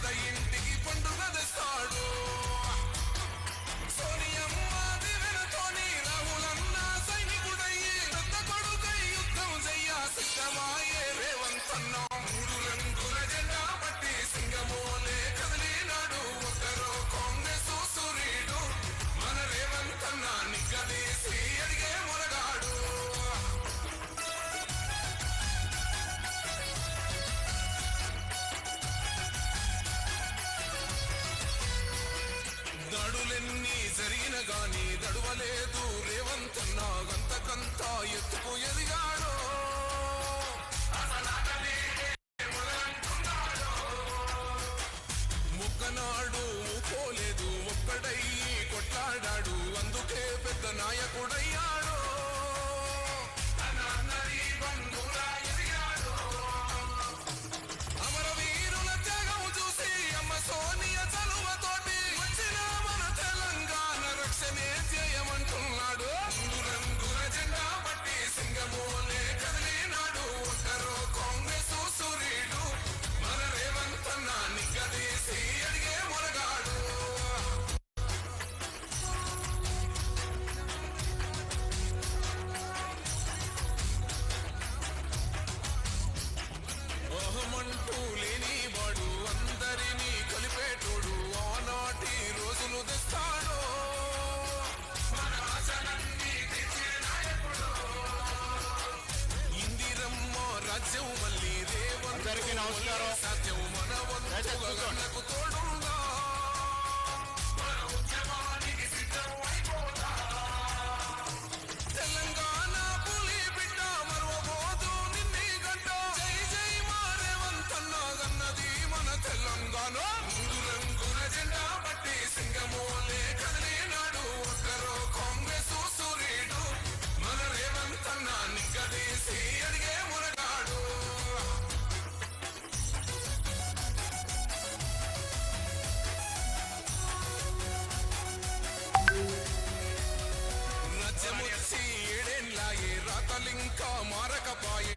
పేద ఇంటికి పండుగ తెస్తాడు. సోనియమ్మ దివెనతోని రాహులన్న సైనికుడయ్యి పెద్ద కొడుకై యుద్ధం చెయ్య సిద్ధమాయే రేవంతన్న. మూడు రంగుల జెండా పట్టి సింగమోలే కదిలినాడు ఒక్కరో కాంగ్రెస్ సూర్యుడు మన రేవంతన్న నిగ్గదీసి అడిగే మొరగాడు. దాడులెన్ని జరిగిన గాని దడువలేదు రేవంతన్న గంతకంత ఎత్తుకు ఎదిగాడు. ముక్కనాడు పోలేదు ఒక్కడయ్యి కొట్లాడాడు అందుకే పెద్ద నాయకుడయ్యాడు. అమరవీరుల త్యాగం చూసి అమ్మ సోనియ చలువతోటి వచ్చిన మన తెలంగాణ రక్షణే చేయమంటున్నాడు. రంగుల జెండా పట్టి సింగమోలే కదిలినాడు ఒక్కరో కాంగ్రెస్ సూర్యుడు మన రేవంతన్న నిగ్గదీసి అడిగే మొరగాడు. ఓహమంటూ లేని వాడు అందరినీ కలిపేటోడు ఆనాటి రోజులు తెస్తాడు. మన ఆశలన్నీ తెచ్చే నాయకుడు. ఇందిరమ్మ రాజ్యం మళ్ళీ రేవంతరికి నమస్కారం సాధ్యం మన వంతులకు తోడుగా మన ఉద్యమానికి సిద్ధం అయిపోతా. తెలంగాణ పులి బిడ్డ మరవబోదు నిన్ని గంట. జై జై మా రేవంతన్న గన్నది మన తెలంగాణ. మూడు రంగుల జెండా పట్టి సింగమోలే కదిలినాడు ఒక్కరో కాంగ్రెస్ సూర్యుడు మన రేవంతన్న నిగ్గదీసి అడిగే మురగాడు. రాజ్యమొచ్చి ఏడేండ్లాయే రాతలింకా మారకపాయే.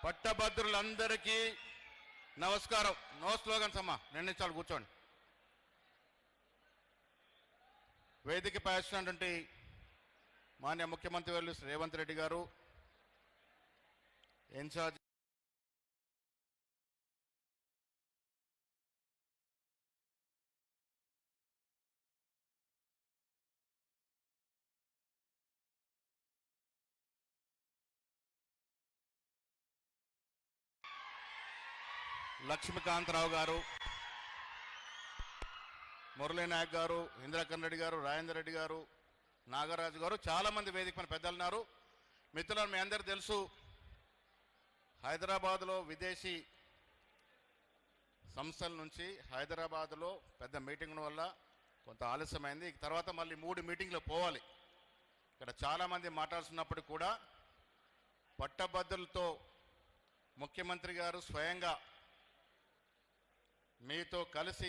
పట్టభద్రులందరికీ నమస్కారం. నో స్లోగన్స్ అమ్మా, 2 నిమిషాలు కూర్చోండి. వేదికపై వచ్చినటువంటి మాన్య ముఖ్యమంత్రి వర్యులు రేవంత్ రెడ్డి గారు, ఇన్ఛార్జ్ లక్ష్మీకాంతరావు గారు, మురళీ నాయక్ గారు, ఇంద్రకరణ్ రెడ్డి గారు, రాజేందర్ రెడ్డి గారు, నాగరాజు గారు, చాలామంది వేదిక పైన పెద్దలు ఉన్నారు. మిత్రులను మీ అందరికీ తెలుసు, హైదరాబాద్లో విదేశీ సంస్థల నుంచి హైదరాబాద్లో పెద్ద మీటింగ్ వల్ల కొంత ఆలస్యమైంది. తర్వాత మళ్ళీ 3 మీటింగ్లు పోవాలి. ఇక్కడ చాలామంది మాట్లాడుతున్నప్పటికీ కూడా పట్టభద్రులతో ముఖ్యమంత్రి గారు స్వయంగా మీతో కలిసి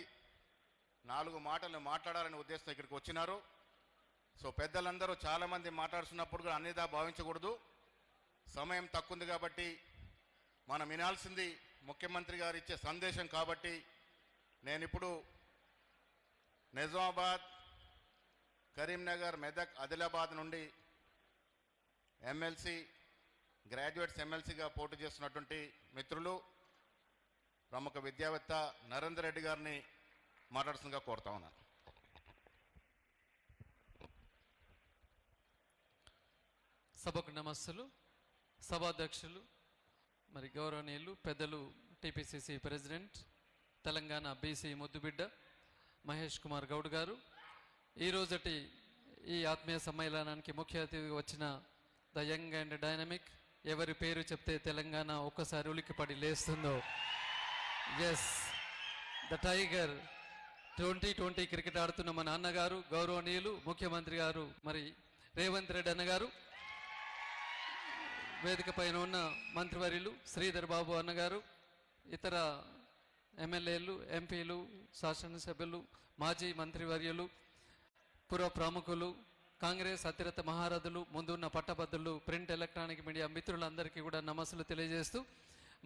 4 మాటలు మాట్లాడాలనే ఉద్దేశంతో ఇక్కడికి వచ్చినారు. సో పెద్దలందరూ చాలామంది మాట్లాడుతున్నప్పుడు కూడా అన్నిదా భావించకూడదు. సమయం తక్కువ ఉంది కాబట్టి మనం వినాల్సింది ముఖ్యమంత్రి గారు ఇచ్చే సందేశం కాబట్టి నేను ఇప్పుడు నిజామాబాద్, కరీంనగర్, మెదక్, ఆదిలాబాద్ నుండి ఎమ్మెల్సీ, గ్రాడ్యుయేట్స్ ఎమ్మెల్సీగా పోటీ చేస్తున్నటువంటి మిత్రులు ప్రముఖ విద్యావేత్త నరేందర్ రెడ్డి గారిని మాట్లాడుతుందిగా కోరుతా ఉన్నాను. సభకు నమస్సులు. సభాధ్యక్షులు మరి గౌరవనీయులు పెద్దలు టీపీసీసీ ప్రెసిడెంట్ తెలంగాణ బీసీ ముద్దుబిడ్డ మహేష్ కుమార్ గౌడ్ గారు, ఈరోజటి ఈ ఆత్మీయ సమ్మేళనానికి ముఖ్య అతిథిగా వచ్చిన ద యంగ్ అండ్ డైనమిక్, ఎవరి పేరు చెప్తే తెలంగాణ ఒక్కసారి ఉలిక్కిపడి లేస్తుందో, ఎస్ ద టైగర్, 2020 క్రికెట్ ఆడుతున్న మన అన్నగారు గౌరవనీయులు ముఖ్యమంత్రి గారు మరి రేవంత్ రెడ్డి అన్నగారు, వేదిక పైన ఉన్న మంత్రివర్యులు శ్రీధర్ బాబు అన్నగారు, ఇతర ఎమ్మెల్యేలు, ఎంపీలు, శాసనసభ్యులు, మాజీ మంత్రివర్యులు, పుర ప్రముఖులు, కాంగ్రెస్ అతిరథ మహారథులు, ముందున్న పట్టభద్రులు, ప్రింట్ ఎలక్ట్రానిక్ మీడియా మిత్రులందరికీ కూడా నమస్సులు తెలియజేస్తూ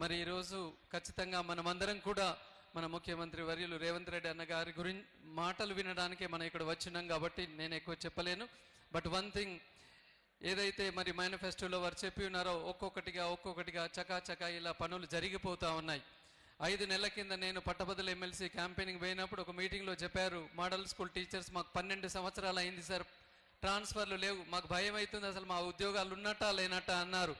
మరి ఈరోజు ఖచ్చితంగా మనమందరం కూడా మన ముఖ్యమంత్రి వర్యులు రేవంత్ రెడ్డి అన్న గారి గురించి మాటలు వినడానికే మనం ఇక్కడ వచ్చినాం కాబట్టి నేను ఎక్కువ చెప్పలేను. బట్ వన్ థింగ్, ఏదైతే మరి మేనిఫెస్టోలో వారు చెప్పి ఉన్నారో ఒక్కొక్కటిగా చకాచకా ఇలా పనులు జరిగిపోతూ ఉన్నాయి. 5 నెలల కింద నేను పట్టభద్రుల ఎమ్మెల్సీ క్యాంపెయినింగ్ పోయినప్పుడు ఒక మీటింగ్లో చెప్పారు, మోడల్ స్కూల్ టీచర్స్ మాకు 12 సంవత్సరాలు అయింది సార్, ట్రాన్స్ఫర్లు లేవు, మాకు భయం అవుతుంది, అసలు మా ఉద్యోగాలు ఉన్నట్టా లేనట్టా అన్నారు.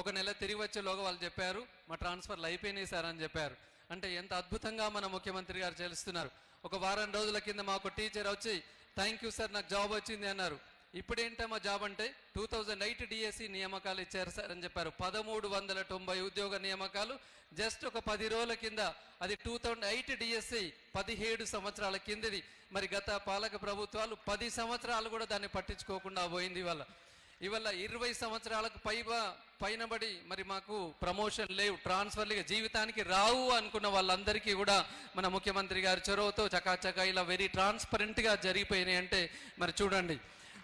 ఒక నెల తిరిగి వచ్చేలోగా వాళ్ళు చెప్పారు మా ట్రాన్స్ఫర్లు అయిపోయినాయి సార్ అని చెప్పారు. అంటే ఎంత అద్భుతంగా మన ముఖ్యమంత్రి గారు చేస్తున్నారు. ఒక వారం రోజుల కింద మాకు టీచర్ వచ్చి థ్యాంక్ యూ సార్ నాకు జాబ్ వచ్చింది అన్నారు. ఇప్పుడేంటమ్మా జాబ్ అంటే 2008 డిఎస్సి నియామకాలు ఇచ్చారు సార్ అని చెప్పారు. 1390 ఉద్యోగ నియామకాలు జస్ట్ ఒక 10 రోజుల కింద. అది 2008 డిఎస్సి 17 సంవత్సరాల కిందది. మరి గత పాలక ప్రభుత్వాలు 10 సంవత్సరాలు కూడా దాన్ని పట్టించుకోకుండా పోయింది. ఇవాళ 20 సంవత్సరాలకు పైనబడి మరి మాకు ప్రమోషన్ లేవు, ట్రాన్స్ఫర్లు జీవితానికి రావు అనుకున్న వాళ్ళందరికీ కూడా మన ముఖ్యమంత్రి గారి చొరవతో చకాచకా ఇలా వెరీ ట్రాన్స్పరెంట్గా జరిగిపోయినాయి. అంటే మరి చూడండి,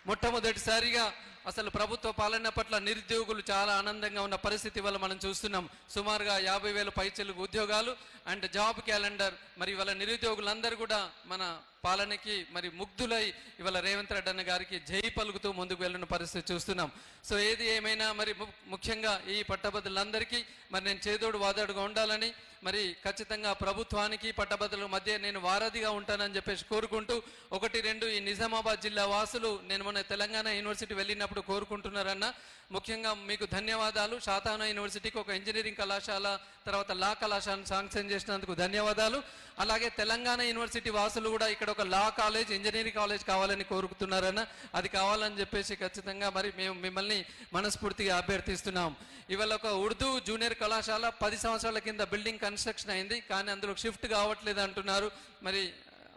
మొట్టమొదటిసారిగా అసలు ప్రభుత్వ పాలన పట్ల నిరుద్యోగులు చాలా ఆనందంగా ఉన్న పరిస్థితి వల్ల మనం చూస్తున్నాం. సుమారుగా 50,000 పైచిలుకు ఉద్యోగాలు అండ్ జాబ్ క్యాలెండర్. మరి ఇవాళ నిరుద్యోగులందరూ కూడా మన పాలనకి మరి ముగ్ధులై ఇవాళ రేవంత్ రెడ్డి అన్న గారికి జై పలుకుతూ ముందుకు వెళ్ళిన పరిస్థితి చూస్తున్నాం. సో ఏది ఏమైనా మరి ముఖ్యంగా ఈ పట్టభద్రులందరికీ మరి నేను చేదోడు వాదోడుగా ఉండాలని, మరి ఖచ్చితంగా ప్రభుత్వానికి పట్టభద్రుల మధ్య నేను వారధిగా ఉంటానని చెప్పేసి కోరుకుంటూ 1-2 ఈ నిజామాబాద్ జిల్లా వాసులు నేను మొన్న తెలంగాణ యూనివర్సిటీ వెళ్ళినప్పుడు కోరుకుంటున్నారన్న, ముఖ్యంగా మీకు ధన్యవాదాలు. శాతానా యూనివర్సిటీకి ఒక ఇంజనీరింగ్ కళాశాల తర్వాత లా కళాశాలను శాంక్షన్ చేసినందుకు ధన్యవాదాలు. అలాగే తెలంగాణ యూనివర్సిటీ వాసులు కూడా ఇక్కడ ఒక లా కాలేజ్ ఇంజనీరింగ్ కాలేజ్ కావాలని కోరుకుతున్నారన్న, అది కావాలని చెప్పేసి ఖచ్చితంగా మరి మేము మిమ్మల్ని మనస్ఫూర్తిగా అభ్యర్థిస్తున్నాం. ఇవాళ ఒక ఉర్దూ జూనియర్ కళాశాల 10 సంవత్సరాల కింద బిల్డింగ్ కన్స్ట్రక్షన్ అయింది, కానీ అందులో షిఫ్ట్ కావట్లేదు అంటున్నారు. మరి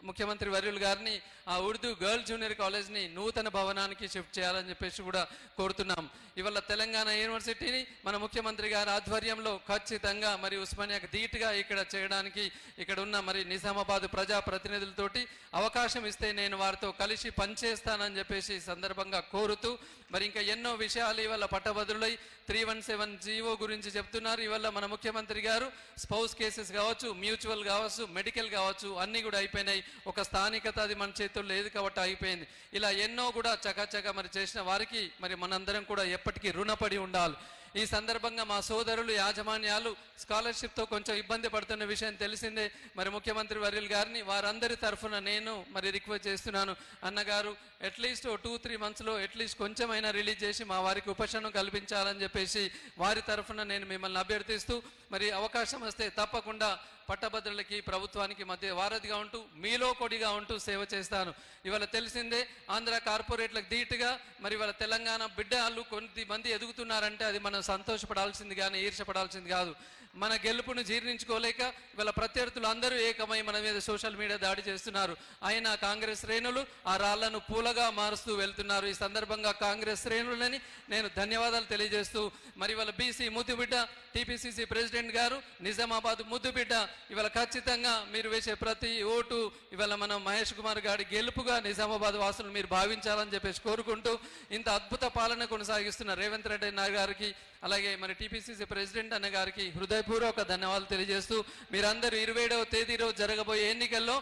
ముఖ్యమంత్రి వర్యులు గారిని ఆ ఉర్దూ గర్ల్స్ జూనియర్ కాలేజ్ని నూతన భవనానికి షిఫ్ట్ చేయాలని చెప్పేసి కూడా కోరుతున్నాం. ఇవాళ తెలంగాణ యూనివర్సిటీని మన ముఖ్యమంత్రి గారి ఆధ్వర్యంలో ఖచ్చితంగా మరి ఉస్మానియాకి ధీటుగా ఇక్కడ చేయడానికి ఇక్కడ ఉన్న మరి నిజామాబాద్ ప్రజా ప్రతినిధులతోటి అవకాశం ఇస్తే నేను వారితో కలిసి పనిచేస్తానని చెప్పేసి సందర్భంగా కోరుతూ, మరి ఇంకా ఎన్నో విషయాలు ఇవాళ పట్టభద్రులై 317 జీవో గురించి చెప్తున్నారు. ఇవాళ మన ముఖ్యమంత్రి గారు స్పౌస్ కేసెస్ కావచ్చు, మ్యూచువల్ కావచ్చు, మెడికల్ కావచ్చు, అన్నీ కూడా అయిపోయినాయి. ఒక స్థానికత అది మన చేతుల్లో లేదు కాబట్టి అయిపోయింది. ఇలా ఎన్నో కూడా చకాచకా మరి చేసిన వారికి మరి మనందరం కూడా ఎప్పటికీ రుణపడి ఉండాలి. ఈ సందర్భంగా మా సోదరులు యాజమాన్యాలు స్కాలర్షిప్తో కొంచెం ఇబ్బంది పడుతున్న విషయం తెలిసిందే. మరి ముఖ్యమంత్రి వర్యులు గారిని వారందరి తరఫున నేను మరి రిక్వెస్ట్ చేస్తున్నాను, అన్నగారు అట్లీస్ట్ 2-3 మంత్స్లో అట్లీస్ట్ కొంచెమైనా రిలీజ్ చేసి మా వారికి ఉపశమనం కల్పించాలని చెప్పేసి వారి తరఫున నేను మిమ్మల్ని అభ్యర్థిస్తూ, మరి అవకాశం వస్తే తప్పకుండా పట్టభద్రులకి ప్రభుత్వానికి మధ్య వారధిగా ఉంటూ మీలో కొడిగా ఉంటూ సేవ చేస్తాను. ఇవాళ తెలిసిందే ఆంధ్ర కార్పొరేట్లకు ధీటుగా మరి ఇవాళ తెలంగాణ బిడ్డలు కొంతమంది ఎదుగుతున్నారంటే అది మనం సంతోషపడాల్సింది కానీ ఈర్షపడాల్సింది కాదు. మన గెలుపును జీర్ణించుకోలేక ఇవాళ ప్రత్యర్థులు అందరూ ఏకమై మన మీద సోషల్ మీడియా దాడి చేస్తున్నారు. అయినా కాంగ్రెస్ శ్రేణులు ఆ రాళ్లను పూలగా మారుస్తూ వెళ్తున్నారు. ఈ సందర్భంగా కాంగ్రెస్ శ్రేణులని నేను ధన్యవాదాలు తెలియజేస్తూ, మరి ఇవాళ బీసీ ముద్దుబిడ్డ టీపీసీసీ ప్రెసిడెంట్ గారు నిజామాబాద్ ముద్దుబిడ్డ, ఇవాళ ఖచ్చితంగా మీరు వేసే ప్రతి ఓటు ఇవాళ మనం మహేష్ కుమార్ గారి గెలుపుగా నిజామాబాద్ వాసులు మీరు భావించాలని చెప్పేసి కోరుకుంటూ, ఇంత అద్భుత పాలన కొనసాగిస్తున్న రేవంత్ రెడ్డి అన్న గారికి అలాగే మరి టీపీసీసీ ప్రెసిడెంట్ అన్న గారికి హృదయపూర్వక ధన్యవాదాలు తెలియజేస్తూ, మీరందరూ 27వ తేదీ రోజు జరగబోయే ఎన్నికల్లో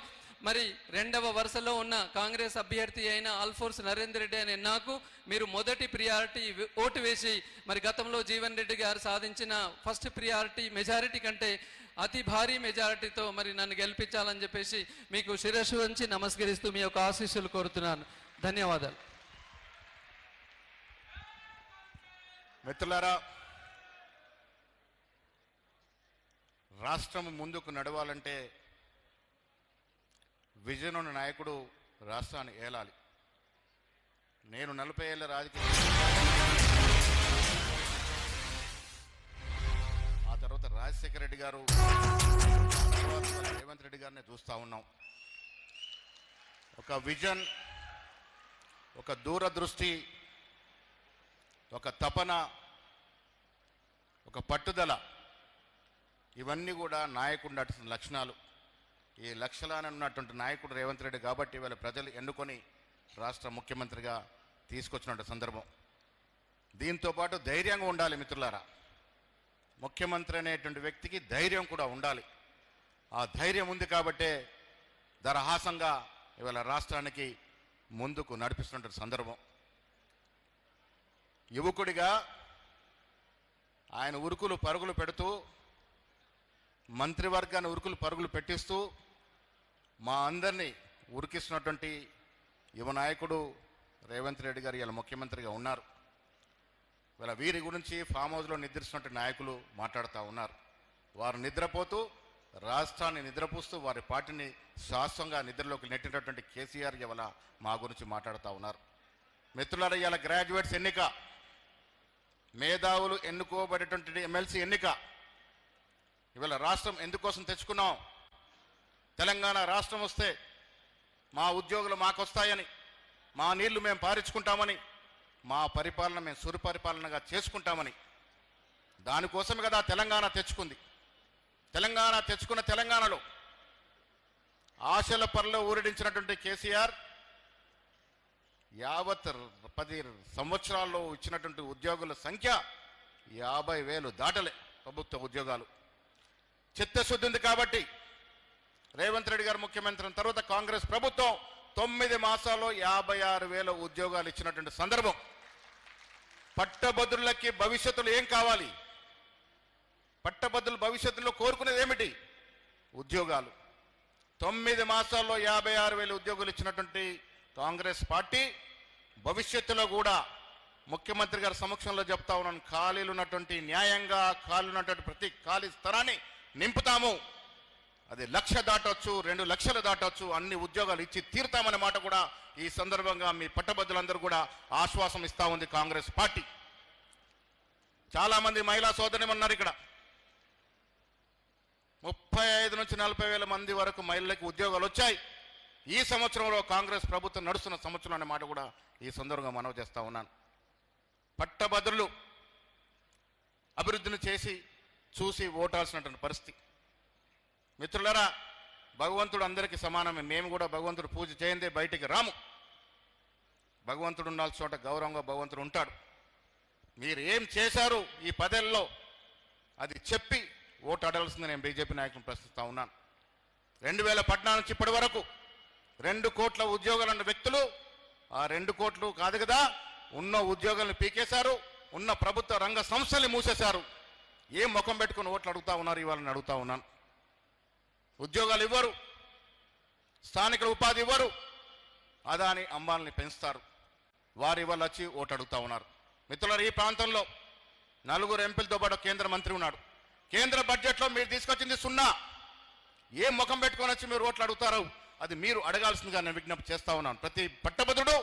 మరి 2వ వరుసలో ఉన్న కాంగ్రెస్ అభ్యర్థి అయిన ఆల్ఫోర్స్ నరేందర్ రెడ్డి అనే నాకు మీరు మొదటి ప్రియారిటీ ఓటు వేసి, మరి గతంలో జీవన్ రెడ్డి గారు సాధించిన ఫస్ట్ ప్రియారిటీ మెజారిటీ కంటే అతి భారీ మెజారిటీతో మరి నన్ను గెలిపించాలని చెప్పేసి మీకు శిరస్సు వంచి నమస్కరిస్తూ మీ యొక్క ఆశీస్సులు కోరుతున్నాను. ధన్యవాదాలు. మిత్రులారా, రాష్ట్రం ముందుకు నడవాలంటే విజన్ ఉన్న నాయకుడు రాష్ట్రాన్ని ఏలాలి. నేను 40 ఏళ్ళ రాజకీయ, ఆ తర్వాత రాజశేఖర రెడ్డి గారు, రేవంత్ రెడ్డి గారిని చూస్తూ ఉన్నాం. ఒక విజన్, ఒక దూరదృష్టి, ఒక తపన, ఒక పట్టుదల, ఇవన్నీ కూడా నాయకుడు నడుస్తున్న లక్షణాలు. ఈ లక్షణాన్ని ఉన్నటువంటి నాయకుడు రేవంత్ రెడ్డి కాబట్టి ఇవాళ ప్రజలు ఎన్నుకొని రాష్ట్ర ముఖ్యమంత్రిగా తీసుకొచ్చినటువంటి సందర్భం. దీంతో పాటు ధైర్యంగా ఉండాలి మిత్రులారా. ముఖ్యమంత్రి అనేటువంటి వ్యక్తికి ధైర్యం కూడా ఉండాలి. ఆ ధైర్యం ఉంది కాబట్టే దరహాసంగా ఇవాళ రాష్ట్రానికి ముందుకు నడిపిస్తున్న సందర్భం. యువకుడిగా ఆయన ఉరుకులు పరుగులు పెడుతూ, మంత్రివర్గాన్ని ఉరుకులు పరుగులు పెట్టిస్తూ మా అందరినీ ఉరికిస్తున్నటువంటి యువ నాయకుడు రేవంత్ రెడ్డి గారు ఇలా ముఖ్యమంత్రిగా ఉన్నారు. ఇలా వీరి గురించి ఫామ్ హౌస్లో నిద్రిస్తున్నటువంటి నాయకులు మాట్లాడుతూ ఉన్నారు. వారు నిద్రపోతూ రాష్ట్రాన్ని నిద్రపూస్తూ వారి పార్టీని శాశ్వతంగా నిద్రలోకి నెట్టినటువంటి కేసీఆర్ ఇవాళ మా గురించి మాట్లాడుతూ ఉన్నారు. మిత్రులారా, ఇవాళ గ్రాడ్యుయేట్స్ ఎన్నిక, మేధావులు ఎన్నుకోబడేటువంటి ఎమ్మెల్సీ ఎన్నిక. ఇవాళ రాష్ట్రం ఎందుకోసం తెచ్చుకున్నాం? తెలంగాణ రాష్ట్రం వస్తే మా ఉద్యోగులు మాకొస్తాయని, మా నీళ్లు మేము పారించుకుంటామని, మా పరిపాలన మేము సుపరిపాలనగా చేసుకుంటామని. దానికోసమే కదా తెలంగాణ తెచ్చుకుంది. తెలంగాణ తెచ్చుకున్న తెలంగాణలో ఆశల పరలో ఊరడించినటువంటి కేసీఆర్ యావత్ 10 సంవత్సరాల్లో ఇచ్చినటువంటి ఉద్యోగుల సంఖ్య 50,000 దాటలే ప్రభుత్వ ఉద్యోగాలు. చిత్తశుద్ధి ఉంది కాబట్టి రేవంత్ రెడ్డి గారు ముఖ్యమంత్రి అయిన తర్వాత కాంగ్రెస్ ప్రభుత్వం 9 మాసాల్లో 56,000 ఉద్యోగాలు ఇచ్చినటువంటి సందర్భం. పట్టభద్రులకి భవిష్యత్తులో ఏం కావాలి? పట్టభద్రుల భవిష్యత్తులో కోరుకునేది ఏమిటి? ఉద్యోగాలు. 9 మాసాల్లో 56,000 ఉద్యోగులు ఇచ్చినటువంటి కాంగ్రెస్ పార్టీ భవిష్యత్తులో కూడా ముఖ్యమంత్రి గారి సమక్షంలో చెప్తా ఉన్నాను, ఖాళీలు ఉన్నటువంటి న్యాయంగా ఖాళీ ఉన్నటువంటి ప్రతి ఖాళీ స్థలాన్ని నింపుతాము. అది 1,00,000 దాటొచ్చు, 2 లక్షలు దాటొచ్చు, అన్ని ఉద్యోగాలు ఇచ్చి తీరుతామనే మాట కూడా ఈ సందర్భంగా మీ పట్టభద్రులందరూ కూడా ఆశ్వాసం ఇస్తా ఉంది కాంగ్రెస్ పార్టీ. చాలా మంది మహిళా సోదరులు ఉన్నారు ఇక్కడ. 35 నుంచి 40,000 మంది వరకు మహిళలకు ఉద్యోగాలు వచ్చాయి ఈ సంవత్సరంలో. కాంగ్రెస్ ప్రభుత్వం నడుస్తున్న సంవత్సరం అనే మాట కూడా ఈ సందర్భంగా మనవి చేస్తా ఉన్నాను. పట్టభద్రులు అభివృద్ధిని చేసి చూసి ఓటాల్సినటువంటి పరిస్థితి. మిత్రులారా, భగవంతుడు అందరికీ సమానమే. మేము కూడా భగవంతుడు పూజ చేయందే బయటికి రాము. భగవంతుడు ఉండాల్సిన చోట గౌరవంగా భగవంతుడు ఉంటాడు. మీరు ఏం చేశారు ఈ 10 ఏళ్లలో అది చెప్పి ఓటు అడగాల్సింది నేను బీజేపీ నాయకులను ప్రశ్నిస్తా ఉన్నాను. 2014 నుంచి ఇప్పటి వరకు 2 కోట్ల ఉద్యోగాలున్న వ్యక్తులు ఆ 2 కోట్లు కాదు కదా, ఉన్న ఉద్యోగాలను పీకేశారు, ఉన్న ప్రభుత్వ రంగ సంస్థల్ని మూసేశారు. ఏం ముఖం పెట్టుకుని ఓట్లు అడుగుతా ఉన్నారు? ఇవాళని అడుగుతా ఉన్నాను. ఉద్యోగాలు ఇవ్వరు, స్థానికుల ఉపాధి ఇవ్వరు, అదాని అంబాలని పెంచుతారు. వారి ఇవాళ వచ్చి ఓటు అడుగుతా ఉన్నారు. మిత్రులారా, ఈ ప్రాంతంలో 4 ఎంపీలతో పాటు కేంద్ర మంత్రి ఉన్నాడు. కేంద్ర బడ్జెట్లో మీరు తీసుకొచ్చింది 0. ఏం ముఖం పెట్టుకొని వచ్చి మీరు ఓట్లు అడుగుతారు? అది మీరు అడగాల్సిందిగా నేను విజ్ఞప్తి చేస్తా ఉన్నాను. ప్రతి పట్టభద్రుడు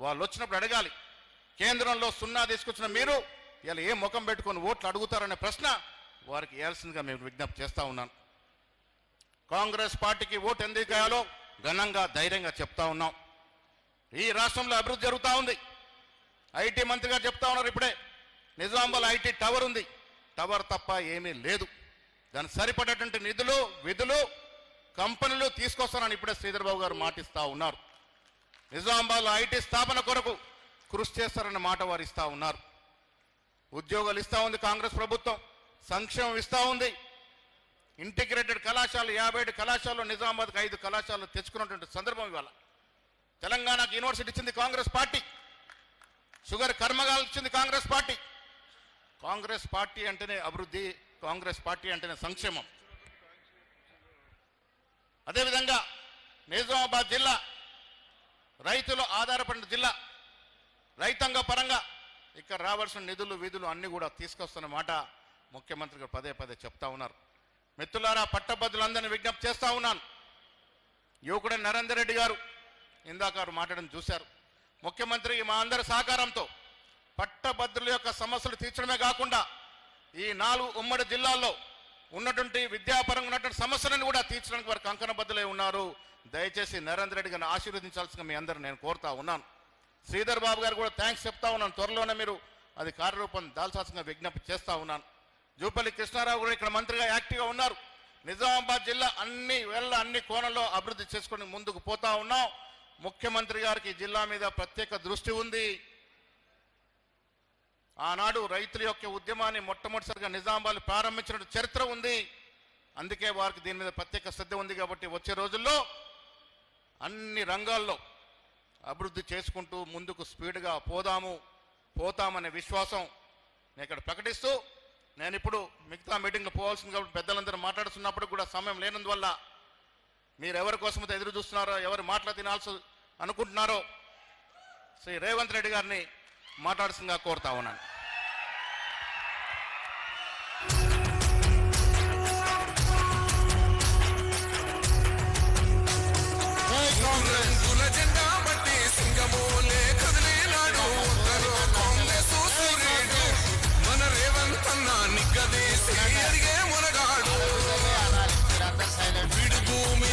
వాళ్ళు వచ్చినప్పుడు అడగాలి. కేంద్రంలో 0 తీసుకొచ్చిన మీరు ఇలా ఏం ముఖం పెట్టుకొని ఓట్లు అడుగుతారనే ప్రశ్న వారికి వేయాల్సిందిగా మేము విజ్ఞప్తి చేస్తా ఉన్నాను. కాంగ్రెస్ పార్టీకి ఓటు ఎందుకు వేయాలో ఘనంగా ధైర్యంగా చెప్తా ఉన్నాం. ఈ రాష్ట్రంలో అభివృద్ధి జరుగుతూ ఉంది. ఐటీ మంత్రి గారు చెప్తా ఉన్నారు ఇప్పుడే, నిజామాబాద్ ఐటీ టవర్ ఉంది. టవర్ తప్ప ఏమీ లేదు. దానికి సరిపడేటువంటి నిధులు విధులు కంపెనీలు తీసుకొస్తానని ఇప్పుడే శ్రీధర్ బాబు గారు మాటిస్తా ఉన్నారు. నిజామాబాద్ ఐటీ స్థాపన కొరకు కృషి చేస్తారన్న మాట వారు ఇస్తా ఉన్నారు. ఉద్యోగాలు ఇస్తా ఉంది కాంగ్రెస్ ప్రభుత్వం, సంక్షేమం ఇస్తా ఉంది. ఇంటిగ్రేటెడ్ కళాశాలలు 57 కళాశాలలో నిజామాబాద్కి 5 కళాశాలలు తెచ్చుకున్నటువంటి సందర్భం ఇవాళ. తెలంగాణకు యూనివర్సిటీ ఇచ్చింది కాంగ్రెస్ పార్టీ, షుగర్ కర్మగాలు ఇచ్చింది కాంగ్రెస్ పార్టీ. కాంగ్రెస్ పార్టీ అంటేనే అభివృద్ధి, కాంగ్రెస్ పార్టీ అంటేనే సంక్షేమం. అదేవిధంగా నిజామాబాద్ జిల్లా రైతులు ఆధారపడిన జిల్లా. రైతాంగ పరంగా ఇక్కడ రావాల్సిన నిధులు విధులు అన్ని కూడా తీసుకొస్తున్న మాట ముఖ్యమంత్రి గారు పదే పదే చెప్తా ఉన్నారు. మిత్రులారా, పట్టభద్రులందరినీ విజ్ఞప్తి చేస్తా ఉన్నాను. యువకుడు నరేందర్ రెడ్డి గారు ఇందాక మాట్లాడడం చూశారు. ముఖ్యమంత్రి మా అందరి సహకారంతో పట్టభద్రుల యొక్క సమస్యలు తీర్చడమే కాకుండా ఈ 4 ఉమ్మడి జిల్లాల్లో ఉన్నటువంటి విద్యాపరంగా ఉన్నటువంటి సమస్యలను కూడా తీర్చడానికి వారు కంకణబద్దులై ఉన్నారు. దయచేసి నరేందర్ రెడ్డి గారిని ఆశీర్వదించాల్సిన మీ అందరూ నేను కోరుతా ఉన్నాను. శ్రీధర్ బాబు గారు కూడా థ్యాంక్స్ చెప్తా ఉన్నాను. త్వరలోనే మీరు అది కార్యరూపం దాల్చాల్సిన విజ్ఞప్తి చేస్తా ఉన్నాను. జూపల్లి కృష్ణారావు కూడా ఇక్కడ మంత్రిగా యాక్టివ్గా ఉన్నారు. నిజామాబాద్ జిల్లా అన్ని కోణాల్లో అభివృద్ధి చేసుకుని ముందుకు పోతా ఉన్నాం. ముఖ్యమంత్రి గారికి జిల్లా మీద ప్రత్యేక దృష్టి ఉంది. ఆనాడు రైతుల యొక్క ఉద్యమాన్ని మొట్టమొదటిసారిగా నిజామాబాద్ ప్రారంభించిన చరిత్ర ఉంది. అందుకే వారికి దీని మీద ప్రత్యేక శ్రద్ధ ఉంది. కాబట్టి వచ్చే రోజుల్లో అన్ని రంగాల్లో అభివృద్ధి చేసుకుంటూ ముందుకు స్పీడ్గా పోతామనే విశ్వాసం నేను ఇక్కడ ప్రకటిస్తూ, నేను ఇప్పుడు మిగతా మీటింగ్లో పోవాల్సింది కాబట్టి పెద్దలందరూ మాట్లాడుతున్నప్పుడు కూడా సమయం లేనందువల్ల మీరు ఎవరి కోసమైతే ఎదురు చూస్తున్నారో, ఎవరు మాటలు తినాల్సి అనుకుంటున్నారో శ్రీ రేవంత్ రెడ్డి గారిని మాట్లాడాల్సిందిగా కోరుతా ఉన్నాను. రంగుల జెండా బట్టి సింగమోలే కదిలినాడు ఉత్తరో కాంగ్రెస్ సూర్యుడు మన రేవంత్ అన్న నిగ్గదీసి ఎరిగే మునగాడు వీడు భూమి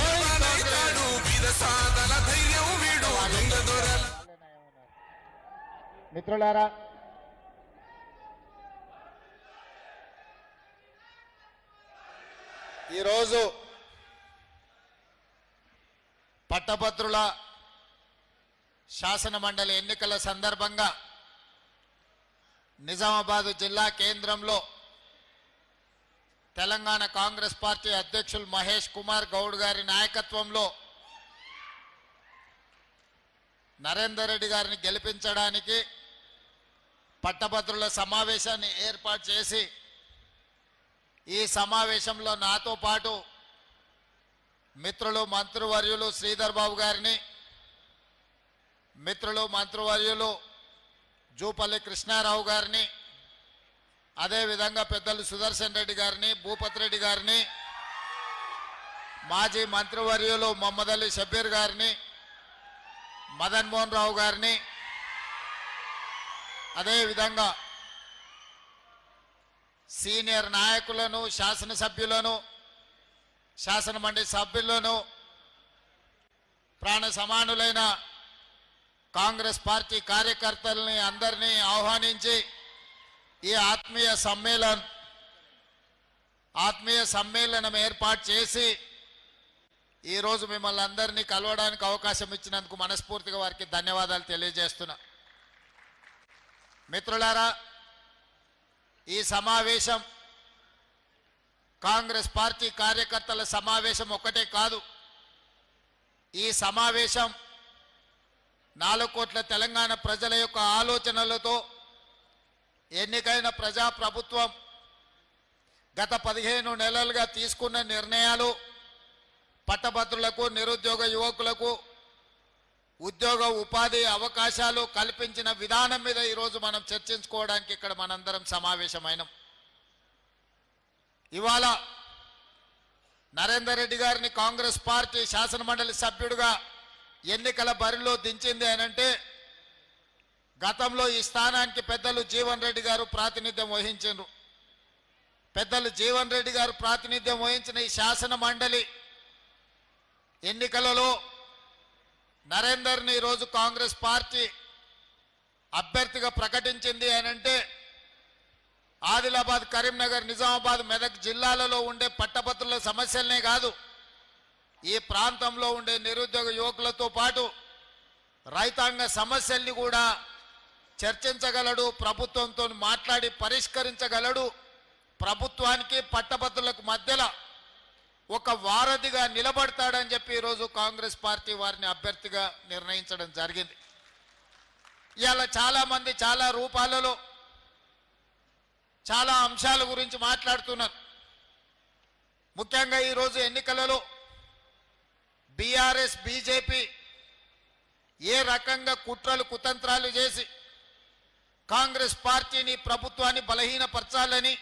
తాడు బీద సాదల ధైర్యం వీడు దొంగ దొరల మిత్రులారా, ఈరోజు పట్టభద్రుల శాసన మండలి ఎన్నికల సందర్భంగా నిజామాబాద్ జిల్లా కేంద్రంలో తెలంగాణ కాంగ్రెస్ పార్టీ అధ్యక్షులు మహేష్ కుమార్ గౌడ్ గారి నాయకత్వంలో నరేందర్ రెడ్డి గారిని గెలిపించడానికి పట్టభద్రుల సమావేశాన్ని ఏర్పాటు చేసి, ఈ సమావేశంలో నాతో పాటు మిత్రులు మంత్రివర్యులు శ్రీధర్ బాబు గారిని, మిత్రులు మంత్రివర్యులు జూపల్లి కృష్ణారావు గారిని, అదేవిధంగా పెద్దలు సుదర్శన్ రెడ్డి గారిని, భూపత్ రెడ్డి గారిని, మాజీ మంత్రివర్యులు మొహమ్మద్ అలీ షబ్బీర్ గారిని, మదన్ మోహన్ రావు గారిని, అదేవిధంగా సీనియర్ నాయకులను, శాసనసభ్యులను, శాసన మండలి సభ్యులను, ప్రాణ సమానులైన కాంగ్రెస్ పార్టీ కార్యకర్తల్ని అందరినీ ఆహ్వానించి ఈ ఆత్మీయ సమ్మేళనం ఏర్పాటు చేసి ఈరోజు మిమ్మల్ని అందరినీ కలవడానికి అవకాశం ఇచ్చినందుకు మనస్ఫూర్తిగా వారికి ధన్యవాదాలు తెలియజేస్తున్నా. మిత్రులారా, ఈ సమావేశం కాంగ్రెస్ పార్టీ కార్యకర్తల సమావేశం ఒక్కటే కాదు. ఈ సమావేశం 4 కోట్ల తెలంగాణ ప్రజల యొక్క ఆలోచనలతో ఎన్నికైన ప్రజాప్రభుత్వం గత 15 నెలలుగా తీసుకున్న నిర్ణయాలు, పట్టభద్రులకు, నిరుద్యోగ యువకులకు ఉద్యోగ ఉపాధి అవకాశాలు కల్పించిన విధానం మీద ఈరోజు మనం చర్చించుకోవడానికి ఇక్కడ మనందరం సమావేశమైనాం. ఇవాళ నరేందర్ రెడ్డి గారిని కాంగ్రెస్ పార్టీ శాసన మండలి సభ్యుడిగా ఎన్నికల బరిలో దించింది అనంటే, గతంలో ఈ స్థానానికి పెద్దలు జీవన్ రెడ్డి గారు ప్రాతినిధ్యం వహించారు. పెద్దలు జీవన్ రెడ్డి గారు ప్రాతినిధ్యం వహించిన ఈ శాసన మండలి ఎన్నికలలో నరేందర్ని ఈరోజు కాంగ్రెస్ పార్టీ అభ్యర్థిగా ప్రకటించింది అనంటే, ఆదిలాబాద్, కరీంనగర్, నిజామాబాద్, మెదక్ జిల్లాలలో ఉండే పట్టభద్రుల సమస్యలనే కాదు, ఈ ప్రాంతంలో ఉండే నిరుద్యోగ యువకులతో పాటు రైతాంగ సమస్యల్ని కూడా చర్చించగలడు, ప్రభుత్వంతో మాట్లాడి పరిష్కరించగలడు, ప్రభుత్వానికి పట్టభద్రులకు మధ్యలో ఒక వారధిగా నిలబడతాడని చెప్పి ఈరోజు కాంగ్రెస్ పార్టీ వారిని అభ్యర్థిగా నిర్ణయించడం జరిగింది. ఇవాళ చాలామంది చాలా రూపాలలో చాలా అంశాల గురించి మాట్లాడుతున్నారు. ముఖ్యంగా ఈరోజు ఎన్నికలలో బీఆర్ఎస్, బీజేపీ ఏ రకంగా కుట్రలు కుతంత్రాలు చేసి కాంగ్రెస్ పార్టీని, ప్రభుత్వాన్ని బలహీనపరచాలని,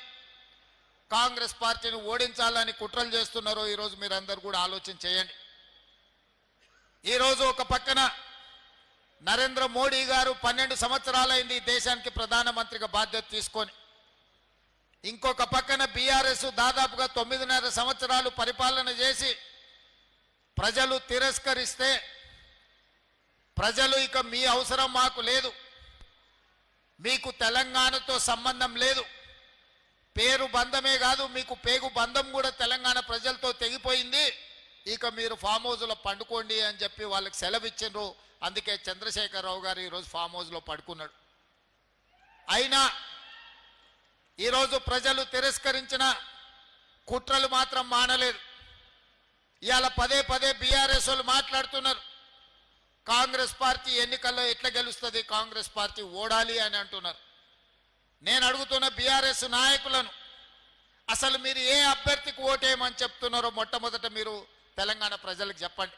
కాంగ్రెస్ పార్టీని ఓడించాలని కుట్రలు చేస్తున్నారో ఈరోజు మీరందరూ కూడా ఆలోచన చేయండి. ఈరోజు ఒక పక్కన నరేంద్ర మోడీ గారు 12 సంవత్సరాలైంది దేశానికి ప్రధానమంత్రిగా బాధ్యత తీసుకొని, ఇంకొక పక్కన బీఆర్ఎస్ దాదాపుగా 9.5 సంవత్సరాలు పరిపాలన చేసి ప్రజలు తిరస్కరిస్తే, ప్రజలు ఇక మీ అవసరం మాకు లేదు, మీకు తెలంగాణతో సంబంధం లేదు, పేరు బంధమే కాదు మీకు పేగు బంధం కూడా తెలంగాణ ప్రజలతో తెగిపోయింది, ఇక మీరు ఫామ్ హౌస్లో పండుకోండి అని చెప్పి వాళ్ళకి సెలవు ఇచ్చిండ్రు. అందుకే చంద్రశేఖరరావు గారు ఈరోజు ఫామ్ హౌస్లో పడుకున్నాడు. అయినా ఈరోజు ప్రజలు తిరస్కరించిన కుట్రలు మాత్రం మానలేదు. ఇవాళ పదే పదే బీఆర్ఎస్ వాళ్ళు మాట్లాడుతున్నారు, కాంగ్రెస్ పార్టీ ఎన్నికల్లో ఎట్లా గెలుస్తుంది, కాంగ్రెస్ పార్టీ ఓడాలి అని అంటున్నారు. నేను అడుగుతున్న బీఆర్ఎస్ నాయకులను, అసలు మీరు ఏ అభ్యర్థికి ఓటేయమని చెప్తున్నారో మొట్టమొదట మీరు తెలంగాణ ప్రజలకు చెప్పండి.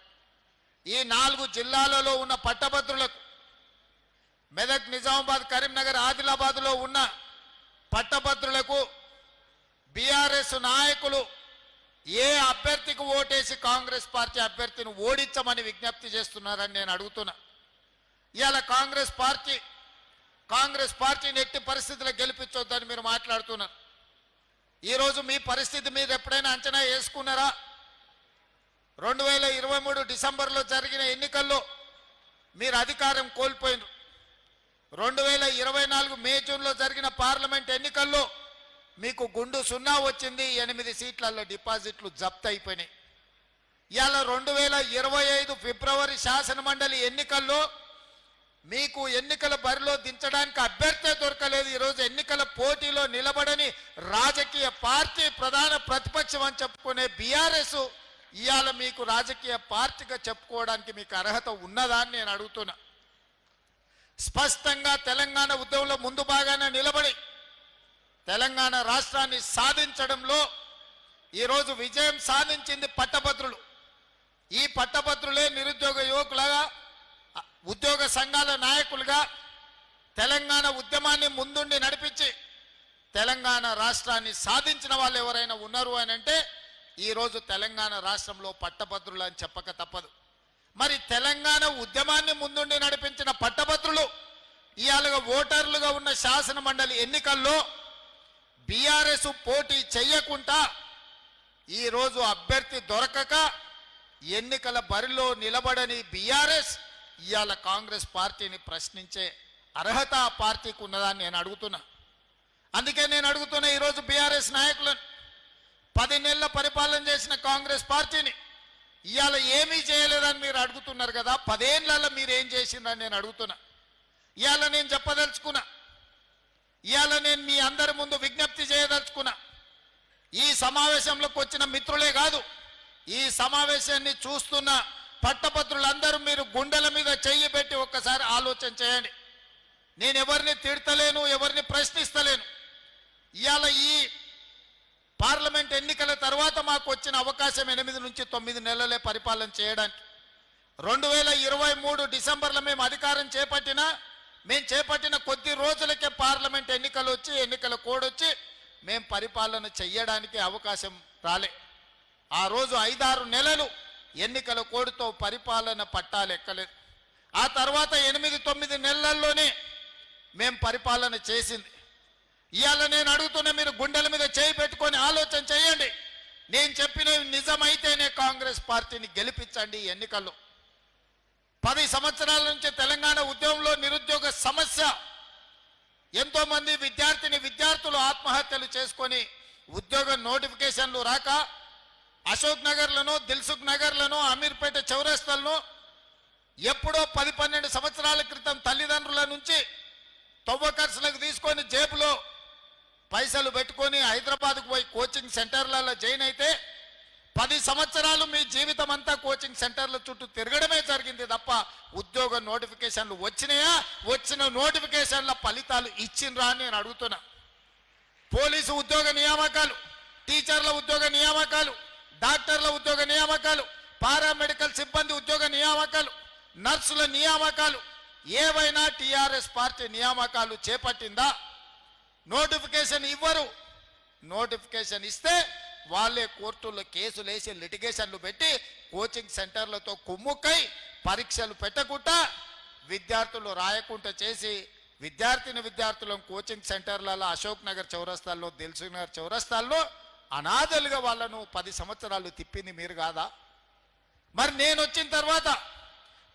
ఈ 4 జిల్లాలలో ఉన్న పట్టభద్రులకు, మెదక్, నిజామాబాద్, కరీంనగర్, ఆదిలాబాద్లో ఉన్న పట్టభద్రులకు బీఆర్ఎస్ నాయకులు ఏ అభ్యర్థికి ఓటేసి కాంగ్రెస్ పార్టీ అభ్యర్థిని ఓడించమని విజ్ఞప్తి చేస్తున్నారని నేను అడుగుతున్నా. ఇవాళ కాంగ్రెస్ పార్టీని ఎట్టి పరిస్థితుల్లో గెలిపించొద్దని మీరు మాట్లాడుతున్నారు. ఈరోజు మీ పరిస్థితి మీరు ఎప్పుడైనా అంచనా వేసుకున్నారా? 2023 డిసెంబర్లో జరిగిన ఎన్నికల్లో మీరు అధికారం కోల్పోయినారు. 2024 మే జూన్లో జరిగిన పార్లమెంట్ ఎన్నికల్లో మీకు గుండు 0 వచ్చింది. 8 సీట్లలో డిపాజిట్లు జప్తు అయిపోయినాయి. ఇవాళ 2025 ఫిబ్రవరి శాసనమండలి ఎన్నికల్లో మీకు ఎన్నికల బరిలో దించడానికి అభ్యర్థే దొరకలేదు. ఈరోజు ఎన్నికల పోటీలో నిలబడని రాజకీయ పార్టీ ప్రధాన ప్రతిపక్షం అని చెప్పుకునే బీఆర్ఎస్ ఇవాళ మీకు రాజకీయ పార్టీగా చెప్పుకోవడానికి మీకు అర్హత ఉన్నదా అని నేను అడుగుతున్నా. స్పష్టంగా తెలంగాణ ఉద్యమంలో ముందు భాగాన నిలబడి తెలంగాణ రాష్ట్రాన్ని సాధించడంలో ఈరోజు విజయం సాధించింది పట్టభద్రులు. ఈ పట్టభద్రులే నిరుద్యోగ యువకులుగా, ఉద్యోగ సంఘాల నాయకులుగా తెలంగాణ ఉద్యమాన్ని ముందుండి నడిపించి తెలంగాణ రాష్ట్రాన్ని సాధించిన వాళ్ళు ఎవరైనా ఉన్నారు అని అంటే ఈరోజు తెలంగాణ రాష్ట్రంలో పట్టభద్రులు అని చెప్పక తప్పదు. మరి తెలంగాణ ఉద్యమాన్ని ముందుండి నడిపించిన పట్టభద్రులు ఇవాళ ఓటర్లుగా ఉన్న శాసన మండలి ఎన్నికల్లో బీఆర్ఎస్ పోటీ చెయ్యకుండా ఈరోజు అభ్యర్థి దొరకక ఎన్నికల బరిలో నిలబడని బీఆర్ఎస్ ఇవాళ కాంగ్రెస్ పార్టీని ప్రశ్నించే అర్హత ఆ పార్టీకి ఉన్నదాన్ని నేను అడుగుతున్నా. అందుకే నేను అడుగుతున్నా ఈరోజు బీఆర్ఎస్ నాయకులను, 10 నెలల పరిపాలన చేసిన కాంగ్రెస్ పార్టీని ఇవాళ ఏమీ చేయలేదని మీరు అడుగుతున్నారు కదా, 10 ఏళ్లలో మీరు ఏం చేసిందని నేను అడుగుతున్నా. ఇవాళ నేను చెప్పదలుచుకున్నా, ఇవాళ నేను మీ అందరి ముందు విజ్ఞప్తి చేయదలుచుకున్నా. ఈ సమావేశంలోకి వచ్చిన మిత్రులే కాదు, ఈ సమావేశాన్ని చూస్తున్న పట్టభద్రులందరూ మీరు గుండెల మీద చెయ్యి పెట్టి ఒక్కసారి ఆలోచన చేయండి. నేను ఎవరిని తిడతలేను, ఎవరిని ప్రశ్నిస్తలేను. ఇవాళ ఈ పార్లమెంట్ ఎన్నికల తర్వాత మాకు వచ్చిన అవకాశం 8 నుంచి 9 నెలలే పరిపాలన చేయడానికి. 2023 డిసెంబర్లో మేము అధికారం చేపట్టిన కొద్ది రోజులకే పార్లమెంట్ ఎన్నికలు వచ్చి, ఎన్నికల కోడ్ వచ్చి మేము పరిపాలన చెయ్యడానికి అవకాశం రాలే. ఆ రోజు 5-6 నెలలు ఎన్నికల కోడ్తో పరిపాలన పట్టాలెక్కలేదు. ఆ తర్వాత 8-9 నెలల్లోనే మేము పరిపాలన చేసింది. ఇవాళ నేను అడుగుతున్నా, మీరు గుండెల మీద చేయి పెట్టుకొని ఆలోచన చేయండి. నేను చెప్పినవి నిజమైతేనే కాంగ్రెస్ పార్టీని గెలిపించండి. ఎన్నికల్లో 10 సంవత్సరాల నుంచి తెలంగాణ ఉద్యమంలో నిరుద్యోగ సమస్య, ఎంతో మంది విద్యార్థులు ఆత్మహత్యలు చేసుకొని ఉద్యోగ నోటిఫికేషన్లు రాక అశోక్ నగర్లను, దిల్సుఖ్ నగర్లను, అమీర్పేట చౌరస్తాలను ఎప్పుడో 10-12 సంవత్సరాల క్రితం తల్లిదండ్రుల నుంచి తవ్వకర్సులకు తీసుకొని జేబులో పైసలు పెట్టుకొని హైదరాబాద్కు పోయి కోచింగ్ సెంటర్లలో జాయిన్ అయితే 10 సంవత్సరాలు మీ జీవితం అంతా కోచింగ్ సెంటర్ల చుట్టూ తిరగడమే జరిగింది తప్ప ఉద్యోగ నోటిఫికేషన్లు వచ్చినాయా? వచ్చిన నోటిఫికేషన్ల ఫలితాలు ఇచ్చిండ్రా అని నేను అడుగుతున్నా. పోలీసు ఉద్యోగ నియామకాలు, టీచర్ల ఉద్యోగ నియామకాలు, డాక్టర్ల ఉద్యోగ నియామకాలు, పారామెడికల్ సిబ్బంది ఉద్యోగ నియామకాలు, నర్సుల నియామకాలు ఏవైనా టీఆర్ఎస్ పార్టీ నియామకాలు చేపట్టిందా? నోటిఫికేషన్ ఇవ్వరు. నోటిఫికేషన్ ఇస్తే వాళ్ళే కోర్టుల్లో కేసులు వేసి లిటిగేషన్లు పెట్టి కోచింగ్ సెంటర్లతో కుమ్ముక్కై పరీక్షలు పెట్టకుండా విద్యార్థులు రాయకుండా చేసి విద్యార్థులను కోచింగ్ సెంటర్లలో అశోక్ నగర్ చౌరస్తాల్లో, దిల్సుఖ్ నగర్ చౌరస్తాల్లో అనాథలుగా వాళ్ళను 10 సంవత్సరాలు తిప్పింది మీరు కాదా? మరి నేను వచ్చిన తర్వాత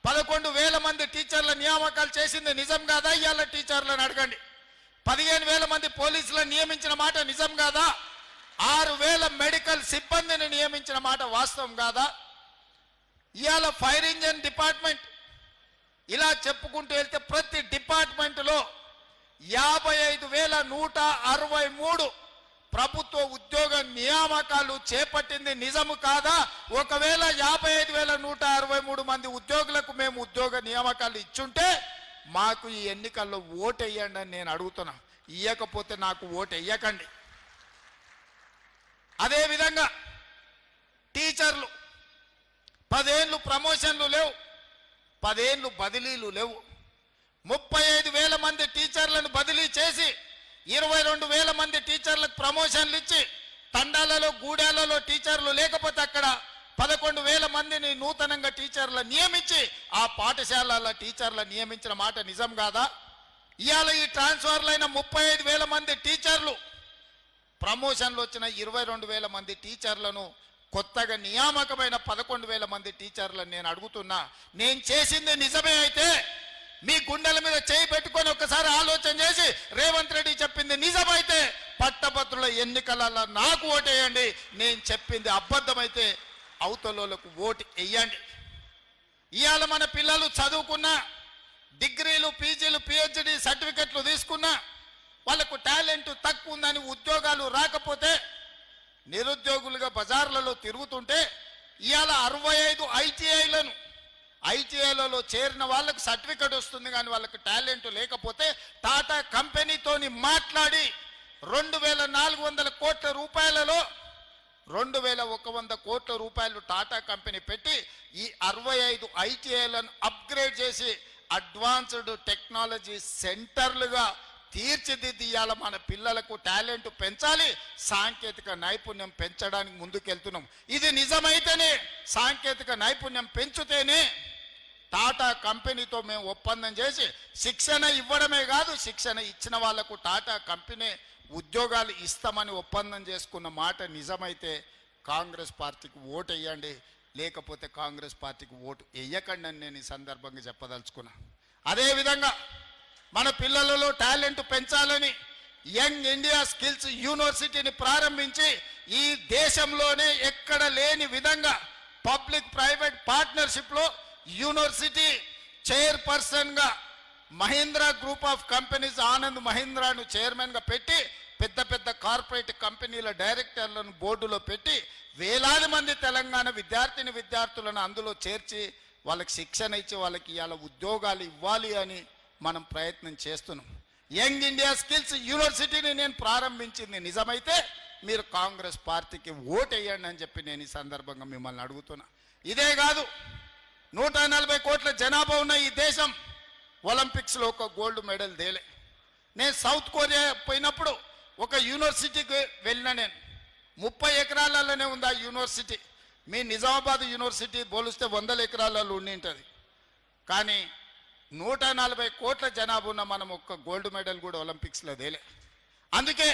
11,000 మంది టీచర్ల నియామకాలు చేసింది నిజం కాదా? ఇవాళ టీచర్లను అడగండి. 15,000 మంది పోలీసులను నియమించిన మాట నిజం కాదా? 6,000 మెడికల్ సిబ్బందిని నియమించిన మాట వాస్తవం కాదా? ఇవాళ ఫైర్ ఇంజన్ డిపార్ట్మెంట్, ఇలా చెప్పుకుంటూ వెళ్తే ప్రతి డిపార్ట్మెంట్లో 55,163 ప్రభుత్వ ఉద్యోగ నియామకాలు చేపట్టింది నిజము కాదా? ఒకవేళ 55,163 మంది ఉద్యోగులకు మేము ఉద్యోగ నియామకాలు ఇచ్చుంటే మాకు ఈ ఎన్నికల్లో ఓటు వేయండి అని నేను అడుగుతున్నా. ఇయ్యకపోతే నాకు ఓటు వేయకండి. అదేవిధంగా టీచర్లు 10 ఏళ్ళు ప్రమోషన్లు లేవు, 10 ఏళ్ళు బదిలీలు లేవు. 35,000 మంది టీచర్లను బదిలీ చేసి 22,000 మంది టీచర్లకు ప్రమోషన్లు ఇచ్చి తండాలలో గూడాలలో టీచర్లు లేకపోతే అక్కడ 11,000 మందిని నూతనంగా టీచర్లు నియమించి ఆ పాఠశాలల టీచర్లు నియమించిన మాట నిజం కాదా? ఇవాళ ఈ ట్రాన్స్ఫర్లైన 35,000 మంది టీచర్లు, ప్రమోషన్లు వచ్చిన 22,000 మంది టీచర్లను, కొత్తగా నియామకమైన 11,000 మంది టీచర్లను నేను అడుగుతున్నా, నేను చేసింది నిజమే అయితే మీ గుండెల మీద చేయి పెట్టుకొని ఒకసారి ఆలోచన చేసి రేవంత్ రెడ్డి చెప్పింది నిజమైతే పట్టభద్రుల ఎన్నికలలో నాకు ఓటు వేయండి, నేను చెప్పింది అబద్ధమైతే అవతలకు ఓటు వేయండి. ఇవాళ మన పిల్లలు చదువుకున్నా, డిగ్రీలు, పీజీలు, పిహెచ్డి సర్టిఫికెట్లు తీసుకున్నా వాళ్ళకు టాలెంట్ తక్కువ ఉందని ఉద్యోగాలు రాకపోతే నిరుద్యోగులుగా బజార్లలో తిరుగుతుంటే ఇవాళ 65 ఐటీఐలలో చేరిన వాళ్ళకు సర్టిఫికెట్ వస్తుంది కానీ వాళ్ళకి టాలెంట్ లేకపోతే టాటా కంపెనీతోని మాట్లాడి 2,400 కోట్ల రూపాయలలో 2,100 కోట్ల రూపాయలు టాటా కంపెనీ పెట్టి ఈ 65 ఐటీఐలను అప్గ్రేడ్ చేసి అడ్వాన్స్డ్ టెక్నాలజీ సెంటర్లుగా తీర్చిదిద్దియాల మన పిల్లలకు టాలెంట్ పెంచాలి, సాంకేతిక నైపుణ్యం పెంచడానికి ముందుకెళ్తున్నాం. ఇది నిజమైతేనే, సాంకేతిక నైపుణ్యం పెంచుతేనే టాటా కంపెనీతో మేము ఒప్పందం చేసి శిక్షణ ఇవ్వడమే కాదు, శిక్షణ ఇచ్చిన వాళ్లకు టాటా కంపెనీ ఉద్యోగాలు ఇస్తామని ఒప్పందం చేసుకున్న మాట నిజమైతే కాంగ్రెస్ పార్టీకి ఓటు వేయండి, లేకపోతే కాంగ్రెస్ పార్టీకి ఓటు వేయకండి అని నేను ఈ సందర్భంగా చెప్పదలుచుకున్నా. అదేవిధంగా మన పిల్లలలో టాలెంట్ పెంచాలని యంగ్ ఇండియా స్కిల్స్ యూనివర్సిటీని ప్రారంభించి ఈ దేశంలోనే ఎక్కడ లేని విధంగా పబ్లిక్ ప్రైవేట్ పార్ట్నర్షిప్లో యూనివర్సిటీ చైర్పర్సన్గా Mahindra group of companies Anand మహీంద్రాను చైర్మన్గా పెట్టి పెద్ద పెద్ద కార్పొరేట్ కంపెనీల డైరెక్టర్లను బోర్డులో పెట్టి వేలాది మంది తెలంగాణ విద్యార్థులను అందులో చేర్చి వాళ్ళకి శిక్షణ ఇచ్చి వాళ్ళకి ఇవాళ ఉద్యోగాలు ఇవ్వాలి అని మనం ప్రయత్నం చేస్తున్నాం. యంగ్ ఇండియా స్కిల్స్ యూనివర్సిటీని నేను ప్రారంభించింది నిజమైతే మీరు కాంగ్రెస్ పార్టీకి ఓటు వేయండి అని చెప్పి నేను ఈ సందర్భంగా మిమ్మల్ని అడుగుతున్నా. ఇదే కాదు, 140 కోట్ల జనాభా ఉన్న ఈ దేశం ఒలింపిక్స్లో ఒక గోల్డ్ మెడల్ తేలే. నేను సౌత్ కొరియా పోయినప్పుడు ఒక యూనివర్సిటీకి వెళ్ళిన, నేను 30 ఎకరాలలోనే ఉంది ఆ యూనివర్సిటీ. మీ నిజామాబాద్ యూనివర్సిటీ పోలిస్తే 100 ఎకరాలలో ఉండి ఉంటుంది. కానీ 140 కోట్ల జనాభా ఉన్న మనం ఒక్క గోల్డ్ మెడల్ కూడా ఒలింపిక్స్లో తేలే. అందుకే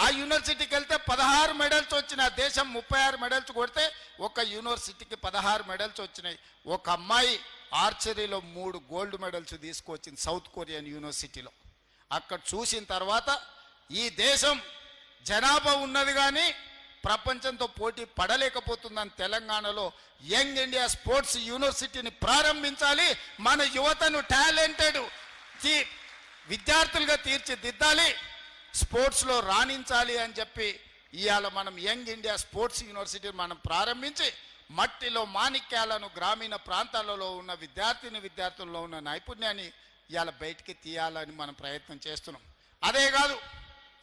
ఆ యూనివర్సిటీకి వెళ్తే 16 మెడల్స్ వచ్చినాయి. దేశం 36 మెడల్స్ కొడితే ఒక యూనివర్సిటీకి 16 మెడల్స్ వచ్చినాయి. ఒక అమ్మాయి ఆర్చరీలో 3 గోల్డ్ మెడల్స్ తీసుకొచ్చింది సౌత్ కొరియన్ యూనివర్సిటీలో. అక్కడ చూసిన తర్వాత ఈ దేశం జనాభా ఉన్నది కానీ ప్రపంచంతో పోటీ పడలేకపోతుందని తెలంగాణలో యంగ్ ఇండియా స్పోర్ట్స్ యూనివర్సిటీని ప్రారంభించాలి, మన యువతను టాలెంటెడ్ విద్యార్థులుగా తీర్చిదిద్దాలి, స్పోర్ట్స్లో రాణించాలి అని చెప్పి ఇవాళ మనం యంగ్ ఇండియా స్పోర్ట్స్ యూనివర్సిటీని మనం ప్రారంభించి మట్టిలో మాణిక్యాలను గ్రామీణ ప్రాంతాలలో ఉన్న విద్యార్థుల్లో ఉన్న నైపుణ్యాన్ని ఇవాళ బయటికి తీయాలని మనం ప్రయత్నం చేస్తున్నాం. అదే కాదు,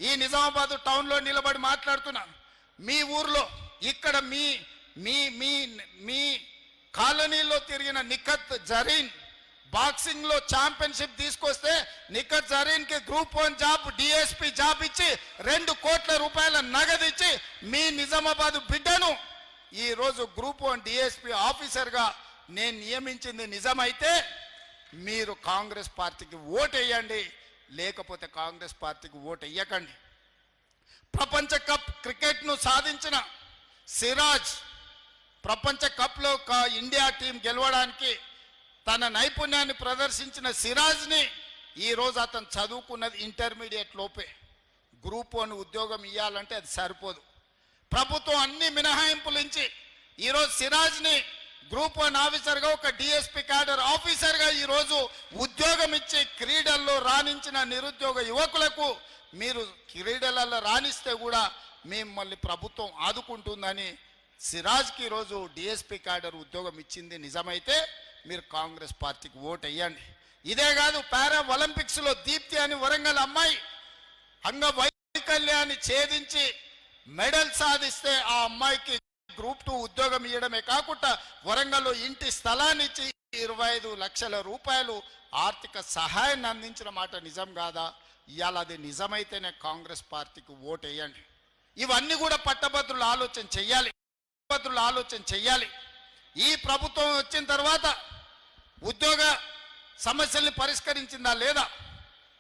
ఈ నిజామాబాద్ టౌన్లో నిలబడి మాట్లాడుతున్నాం. మీ ఊర్లో ఇక్కడ మీ మీ మీ మీ కాలనీలో తిరిగిన నిఖత్ జరీన్ బాక్సింగ్లో ఛాంపియన్షిప్ తీసుకొస్తే నిఖత్ జరీన్కి గ్రూప్ 1 జాబ్ డిఎస్పీ జాబ్ ఇచ్చి 2 కోట్ల రూపాయల నగదు ఇచ్చి మీ నిజామాబాద్ బిడ్డను ఈరోజు గ్రూప్ 1 డిఎస్పీ ఆఫీసర్గా నేను నియమించింది నిజమైతే మీరు కాంగ్రెస్ పార్టీకి ఓటు వేయండి, లేకపోతే కాంగ్రెస్ పార్టీకి ఓటు వేయకండి. ప్రపంచ కప్ క్రికెట్ను సాధించిన సిరాజ్, ప్రపంచ కప్లో ఇండియా టీం గెలవడానికి తన నైపుణ్యాన్ని ప్రదర్శించిన సిరాజ్ని ఈరోజు అతను చదువుకున్నది ఇంటర్మీడియట్ లోపే. గ్రూప్ 1 ఉద్యోగం ఇవ్వాలంటే అది సరిపోదు. ప్రభుత్వం అన్ని మినహాయింపులు ఇచ్చి ఈరోజు సిరాజ్ని గ్రూప్ 1 ఆఫీసర్గా ఒక డిఎస్పీ క్యాడర్ ఆఫీసర్గా ఈరోజు ఉద్యోగం ఇచ్చి క్రీడల్లో రాణించిన నిరుద్యోగ యువకులకు మీరు క్రీడలలో రాణిస్తే కూడా మిమ్మల్ని ప్రభుత్వం ఆదుకుంటుందని సిరాజ్కి ఈరోజు డిఎస్పీ క్యాడర్ ఉద్యోగం ఇచ్చింది నిజమైతే మీరు కాంగ్రెస్ పార్టీకి ఓటు వేయండి. ఇదే కాదు, పారా ఒలింపిక్స్లో దీప్తి అని వరంగల్ అమ్మాయి అంగవైకల్యాన్ని ఛేదించి మెడల్ సాధిస్తే ఆ అమ్మాయికి గ్రూప్ 2 ఉద్యోగం ఇవ్వడమే కాకుండా వరంగల్లో ఇంటి స్థలాన్ని ఇచ్చి 25 లక్షల రూపాయలు ఆర్థిక సహాయాన్ని అందించిన మాట నిజం కాదా? ఇవాళ అది నిజమైతేనే కాంగ్రెస్ పార్టీకి ఓటు వేయండి. ఇవన్నీ కూడా పట్టభద్రులు ఆలోచన చెయ్యాలి. ఈ ప్రభుత్వం వచ్చిన తర్వాత ఉద్యోగ సమస్యల్ని పరిష్కరించిందా లేదా,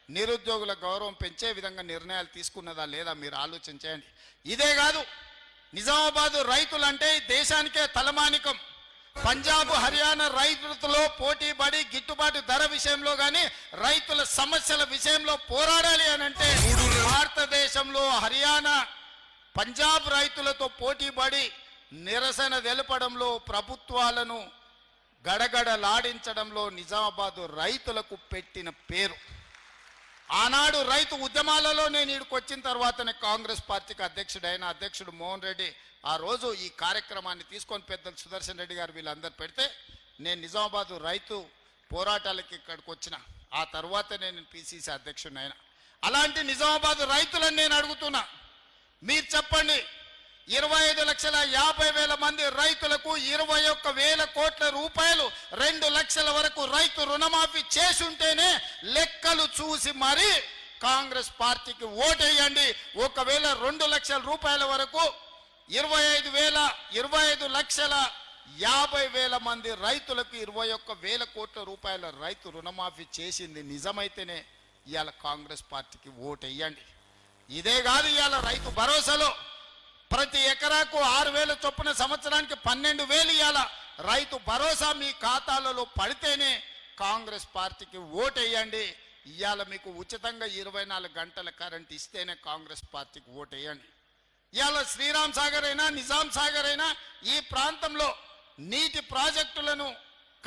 నిరుద్యోగుల గౌరవం పెంచే విధంగా నిర్ణయాలు తీసుకున్నదా లేదా మీరు ఆలోచన చేయండి. ఇదే కాదు, నిజామాబాద్ రైతులంటే దేశానికే తలమానికం. పంజాబ్ హర్యానా రైతులతో పోటీపడి గిట్టుబాటు ధర విషయంలో కానీ రైతుల సమస్యల విషయంలో పోరాడాలి అని అంటే భారతదేశంలో హర్యానా పంజాబ్ రైతులతో పోటీపడి నిరసన తెలపడంలో ప్రభుత్వాలను గడగడలాడించడంలో నిజామాబాద్ రైతులకు పెట్టిన పేరు. ఆనాడు రైతు ఉద్యమాలలో నేను ఇక్కడికి వచ్చిన తర్వాతనే కాంగ్రెస్ పార్టీకి అధ్యక్షుడు మోహన్ రెడ్డి ఆ రోజు ఈ కార్యక్రమాన్ని తీసుకొని పెద్దలు సుదర్శన్ రెడ్డి గారు వీళ్ళందరూ పెడితే నేను నిజామాబాద్ రైతు పోరాటాలకి ఇక్కడికి వచ్చిన. ఆ తర్వాతే నేను పిసిసి అధ్యక్షుడిని అయినా. అలాంటి నిజామాబాద్ రైతులను నేను అడుగుతున్నా, మీరు చెప్పండి, 25,50,000 మంది రైతులకు 21,000 కోట్ల రూపాయలు 2 లక్షల వరకు రైతు రుణమాఫీ చేసుంటేనే లెక్కలు చూసి మరి కాంగ్రెస్ పార్టీకి ఓటేయండి. ఒకవేళ 2 లక్షల రూపాయల వరకు 25,50,000 మంది రైతులకు 21,000 కోట్ల రూపాయల రైతు రుణమాఫీ చేసింది నిజమైతేనే ఇవాళ కాంగ్రెస్ పార్టీకి ఓటేయండి. ఇదే కాదు, ఇవాళ రైతు భరోసాలో ప్రతి ఎకరాకు 6,000 చొప్పున సంవత్సరానికి 12,000 ఇవాళ రైతు భరోసా మీ ఖాతాలలో పడితేనే కాంగ్రెస్ పార్టీకి ఓటేయండి. ఇవాళ మీకు ఉచితంగా 24 గంటల కరెంట్ ఇస్తేనే కాంగ్రెస్ పార్టీకి ఓటేయండి. ఇవాళ శ్రీరామ్ సాగర్ అయినా నిజాం సాగర్ అయినా ఈ ప్రాంతంలో నీటి ప్రాజెక్టులను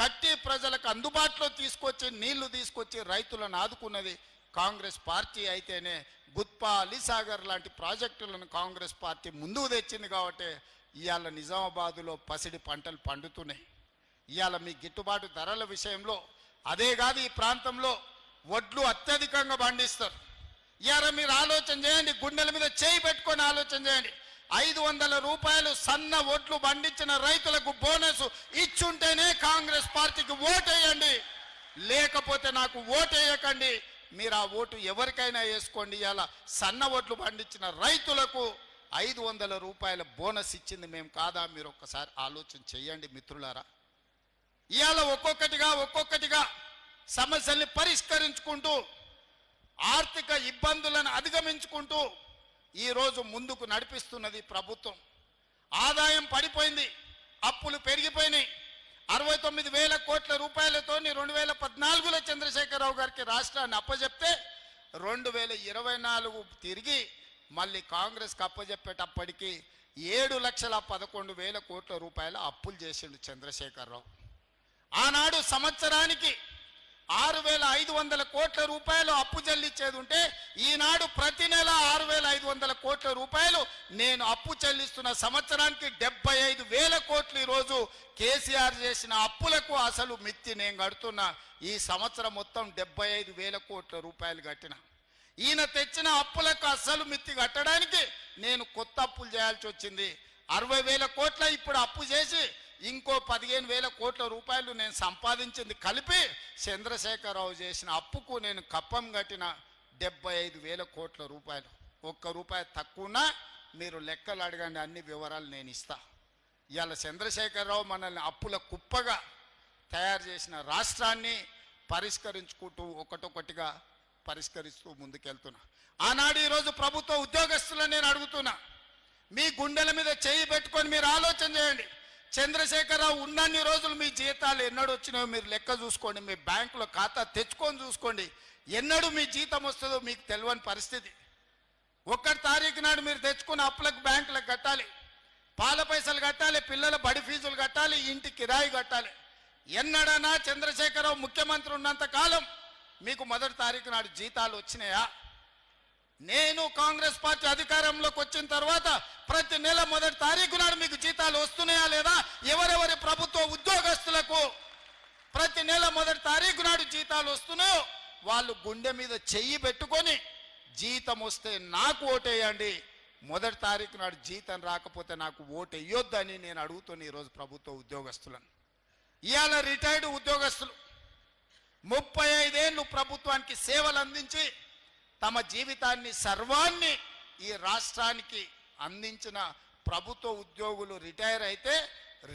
కట్టి ప్రజలకు అందుబాటులో తీసుకొచ్చి నీళ్లు తీసుకొచ్చి రైతులను ఆదుకున్నది కాంగ్రెస్ పార్టీ అయితేనే గుత్పా అలీసాగర్ లాంటి ప్రాజెక్టులను కాంగ్రెస్ పార్టీ ముందుకు తెచ్చింది కాబట్టి ఇవాళ నిజామాబాదులో పసిడి పంటలు పండుతున్నాయి. ఇవాళ మీ గిట్టుబాటు ధరల విషయంలో అదే కాదు, ఈ ప్రాంతంలో వడ్లు అత్యధికంగా పండిస్తారు. ఇవాళ మీరు ఆలోచన చేయండి, గుండెల మీద చేయి పెట్టుకొని ఆలోచన చేయండి. 500 రూపాయలు సన్న ఓట్లు పండించిన రైతులకు బోనస్ ఇచ్చుంటేనే కాంగ్రెస్ పార్టీకి ఓటేయండి, లేకపోతే నాకు ఓటేయకండి. మీరు ఆ ఓటు ఎవరికైనా వేసుకోండి. ఇలా సన్న ఓట్లు పండించిన రైతులకు 500 రూపాయల బోనస్ ఇచ్చింది మేము కాదా? మీరు ఒక్కసారి ఆలోచన చేయండి మిత్రులారా. ఇవాళ ఒక్కొక్కటిగా సమస్యల్ని పరిష్కరించుకుంటూ ఆర్థిక ఇబ్బందులను అధిగమించుకుంటూ ఈరోజు ముందుకు నడిపిస్తున్నది ప్రభుత్వం. ఆదాయం పడిపోయింది, అప్పులు పెరిగిపోయినాయి. 69,000 కోట్ల రూపాయలతో 2014లో చంద్రశేఖరరావు గారికి రాష్ట్రాన్ని అప్పచెప్తే 2024 తిరిగి మళ్ళీ కాంగ్రెస్కి అప్పచెప్పేటప్పటికి 7,11,000 కోట్ల రూపాయల అప్పులు చేసిండు చంద్రశేఖరరావు. ఆనాడు సంవత్సరానికి 6,500 కోట్ల రూపాయలు అప్పు చెల్లించేది ఉంటే ఈనాడు ప్రతి నెల 6,500 కోట్ల రూపాయలు నేను అప్పు చెల్లిస్తున్న. సంవత్సరానికి 75,000 కోట్లు ఈరోజు కేసీఆర్ చేసిన అప్పులకు అసలు మిత్తి నేను కడుతున్నా. ఈ సంవత్సరం మొత్తం 75,000 కోట్ల రూపాయలు కట్టిన. ఈయన తెచ్చిన అప్పులకు అసలు మిత్తి కట్టడానికి నేను కొత్త అప్పులు చేయాల్సి వచ్చింది. 60,000 కోట్ల ఇప్పుడు అప్పు చేసి ఇంకో 15,000 కోట్ల రూపాయలు నేను సంపాదించింది కలిపి చంద్రశేఖరరావు చేసిన అప్పుకు నేను కప్పం కట్టిన 75,000 కోట్ల రూపాయలు. ఒక్క రూపాయి తక్కువనా మీరు లెక్కలు అడగండి, అన్ని వివరాలు నేను ఇస్తా. ఇవాళ చంద్రశేఖరరావు మనల్ని అప్పుల కుప్పగా తయారు చేసిన రాష్ట్రాన్ని పరిష్కరించుకుంటూ ఒకటొకటిగా పరిష్కరిస్తూ ముందుకెళ్తున్నా. ఆనాడు ఈరోజు ప్రభుత్వ ఉద్యోగస్తులను నేను అడుగుతున్నా, మీ గుండెల మీద చేయి పెట్టుకొని మీరు ఆలోచన చేయండి. చంద్రశేఖరరావు ఉన్నన్ని రోజులు మీ జీతాలు ఎన్నడూ వచ్చినాయో మీరు లెక్క చూసుకోండి. మీ బ్యాంకులో ఖాతా తెచ్చుకొని చూసుకోండి. ఎన్నడూ మీ జీతం వస్తుందో మీకు తెలియని పరిస్థితి. 1 తారీఖు నాడు మీరు తెచ్చుకున్న అప్పులకు బ్యాంకులకు కట్టాలి. పాల పైసలు కట్టాలి, పిల్లల బడి ఫీజులు కట్టాలి, ఇంటి కిరాయి కట్టాలి. ఎన్నడన్నా చంద్రశేఖరరావు ముఖ్యమంత్రి ఉన్నంత కాలం మీకు మొదటి తారీఖు నాడు జీతాలు వచ్చినాయా? నేను కాంగ్రెస్ పార్టీ అధికారంలోకి వచ్చిన తర్వాత ప్రతి నెల మొదటి తారీఖు నాడు మీకు జీతాలు వస్తున్నాయా లేదా? ఎవరెవరి ప్రభుత్వ ఉద్యోగస్తులకు ప్రతి నెల మొదటి తారీఖు నాడు జీతాలు వస్తున్నాయో వాళ్ళు గుండె మీద చెయ్యి పెట్టుకొని జీతం వస్తే నాకు ఓటేయండి, మొదటి తారీఖు నాడు జీతం రాకపోతే నాకు ఓటు వేయొద్దని నేను అడుగుతున్నా ఈరోజు ప్రభుత్వ ఉద్యోగస్తులను. ఇవాళ రిటైర్డ్ ఉద్యోగస్తులు 35 ఏళ్ళు ప్రభుత్వానికి సేవలు అందించి తమ జీవితాన్ని సర్వాన్ని ఈ రాష్ట్రానికి అందించిన ప్రభుత్వ ఉద్యోగులు రిటైర్ అయితే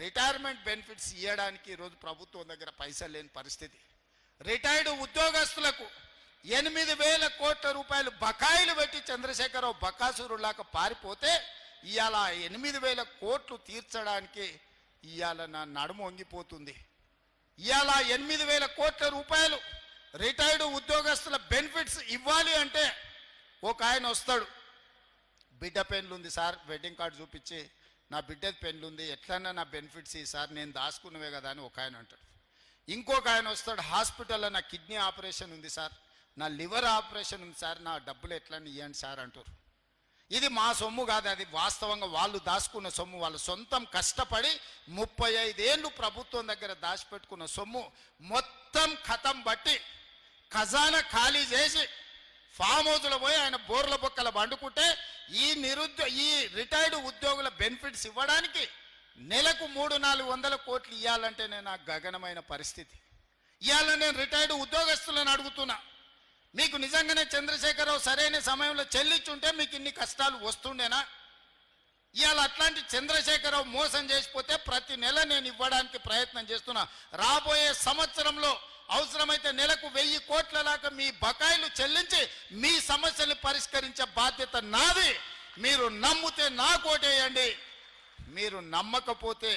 రిటైర్మెంట్ బెనిఫిట్స్ ఇవ్వడానికి ఈరోజు ప్రభుత్వం దగ్గర పైసలు లేని పరిస్థితి. రిటైర్డ్ ఉద్యోగస్తులకు 8,000 కోట్ల రూపాయలు బకాయిలు పెట్టి చంద్రశేఖరరావు బకాసురులాగా పారిపోతే ఇవాళ 8,000 కోట్లు తీర్చడానికి ఇవాళ నా నడుము వంగిపోతుంది. ఇవాళ 8,000 కోట్ల రూపాయలు రిటైర్డ్ ఉద్యోగస్తుల బెనిఫిట్స్ ఇవ్వాలి అంటే ఒక ఆయన వస్తాడు, బిడ్డ పెన్లు ఉంది సార్, వెడ్డింగ్ కార్డు చూపించి నా బిడ్డది పెన్లు ఉంది, ఎట్లన్నా నా బెనిఫిట్స్ ఈ సార్ నేను దాచుకున్నవే కదా అని ఒక ఆయన అంటాడు. ఇంకొక ఆయన వస్తాడు, హాస్పిటల్లో నా కిడ్నీ ఆపరేషన్ ఉంది సార్, నా లివర్ ఆపరేషన్ ఉంది సార్, నా డబ్బులు ఎట్లన్నా ఇవ్వండి సార్ అంటారు. ఇది మా సొమ్ము కాదు, అది వాస్తవంగా వాళ్ళు దాచుకున్న సొమ్ము. వాళ్ళు సొంతం కష్టపడి 35 ఏళ్ళు ప్రభుత్వం దగ్గర దాచిపెట్టుకున్న సొమ్ము మొత్తం ఖతం బట్టి ఖజానా ఖాళీ చేసి ఫామ్ హౌస్లో పోయి ఆయన బోర్ల బొక్కల వండుకుంటే ఈ రిటైర్డ్ ఉద్యోగుల బెనిఫిట్స్ ఇవ్వడానికి నెలకు 300-400 కోట్లు ఇవ్వాలంటే నేను గగనమైన పరిస్థితి. ఇవాళ నేను రిటైర్డ్ ఉద్యోగస్తులను అడుగుతున్నా, మీకు నిజంగానే చంద్రశేఖరరావు సరైన సమయంలో చెల్లించుంటే మీకు ఇన్ని కష్టాలు వస్తుండేనా? ఇవాళ అట్లాంటి చంద్రశేఖరరావు మోసం చేసిపోతే ప్రతి నెల నేను ఇవ్వడానికి ప్రయత్నం చేస్తున్నా. రాబోయే సంవత్సరంలో అవసరమైతే నెలకు 1000 కోట్ల దాకా మీ బకాయిలు చెల్లించి మీ సమస్యలు పరిష్కరించే బాధ్యత నాది. మీరు నమ్మితే నాకు ఓటేయండి, మీరు నమ్మకపోతే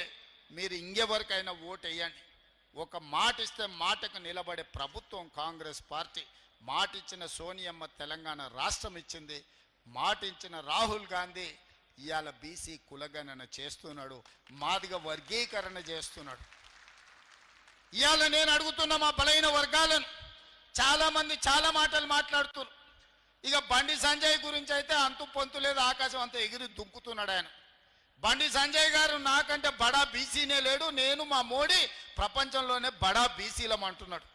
మీరు ఇంకెవరికైనా ఓటేయండి. ఒక మాట ఇస్తే మాటకు నిలబడే ప్రభుత్వం కాంగ్రెస్ పార్టీ. మాట ఇచ్చిన సోనియమ్మ తెలంగాణ రాష్ట్రం ఇచ్చింది, మాట ఇచ్చిన రాహుల్ గాంధీ ఇవాళ బీసీ కులగణన చేస్తున్నాడు, మాదిగ వర్గీకరణ చేస్తున్నాడు. ఇవాళ నేను అడుగుతున్న మా బలైన వర్గాలను, చాలామంది చాలా మాటలు మాట్లాడుతున్నారు. ఇక బండి సంజయ్ గురించి అయితే అంతు పొంతు లేదు, ఆకాశం అంతా ఎగిరి దుంకుతున్నాడు ఆయన. బండి సంజయ్ గారు నాకంటే బడా బీసీనే లేడు, నేను మా మోడీ ప్రపంచంలోనే బడా బీసీలం అంటున్నాడు.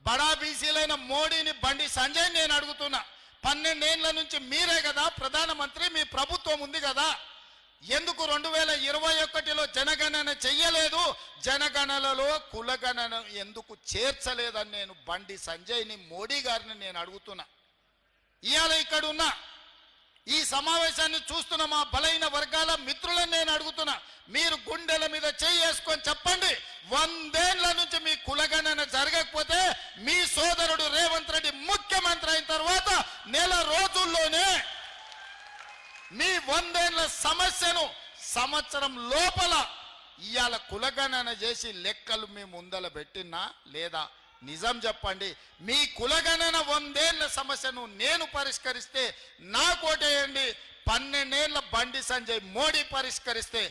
బడా బీసీలైన మోడీని బండి సంజయ్ నేను అడుగుతున్నా, 12 ఏళ్ల నుంచి మీరే కదా ప్రధానమంత్రి, మీ ప్రభుత్వం ఉంది కదా, ఎందుకు 2021లో జనగణన చెయ్యలేదు? జనగణనలో కులగణన ఎందుకు చేర్చలేదని నేను బండి సంజయ్ని మోడీ గారిని నేను అడుగుతున్నా. ఇవాళ ఇక్కడ ఉన్న ఈ సమావేశాన్ని చూస్తున్న మా బలైన వర్గాల మిత్రులను నేను అడుగుతున్నా, మీరు గుండెల మీద చేసుకొని చెప్పండి, 100 ఏళ్ల నుంచి మీ కులగణన జరగకపోతే మీ సోదరుడు రేవంత్ రెడ్డి ముఖ్యమంత్రి అయిన తర్వాత నెల రోజుల్లోనే మీ 100 ఏళ్ల సమస్యను సంవత్సరం లోపల ఇవాళ కులగణన చేసి లెక్కలు మీ ముందల పెట్టినా లేదా? నిజం చెప్పండి, మీ కులగణన 100 ఏళ్ల సమస్యను నేను పరిష్కరిస్తే నాకు ఓటేయండి, 12 ఏళ్ల బండి సంజయ్ మోడీ పరిష్కరిస్తే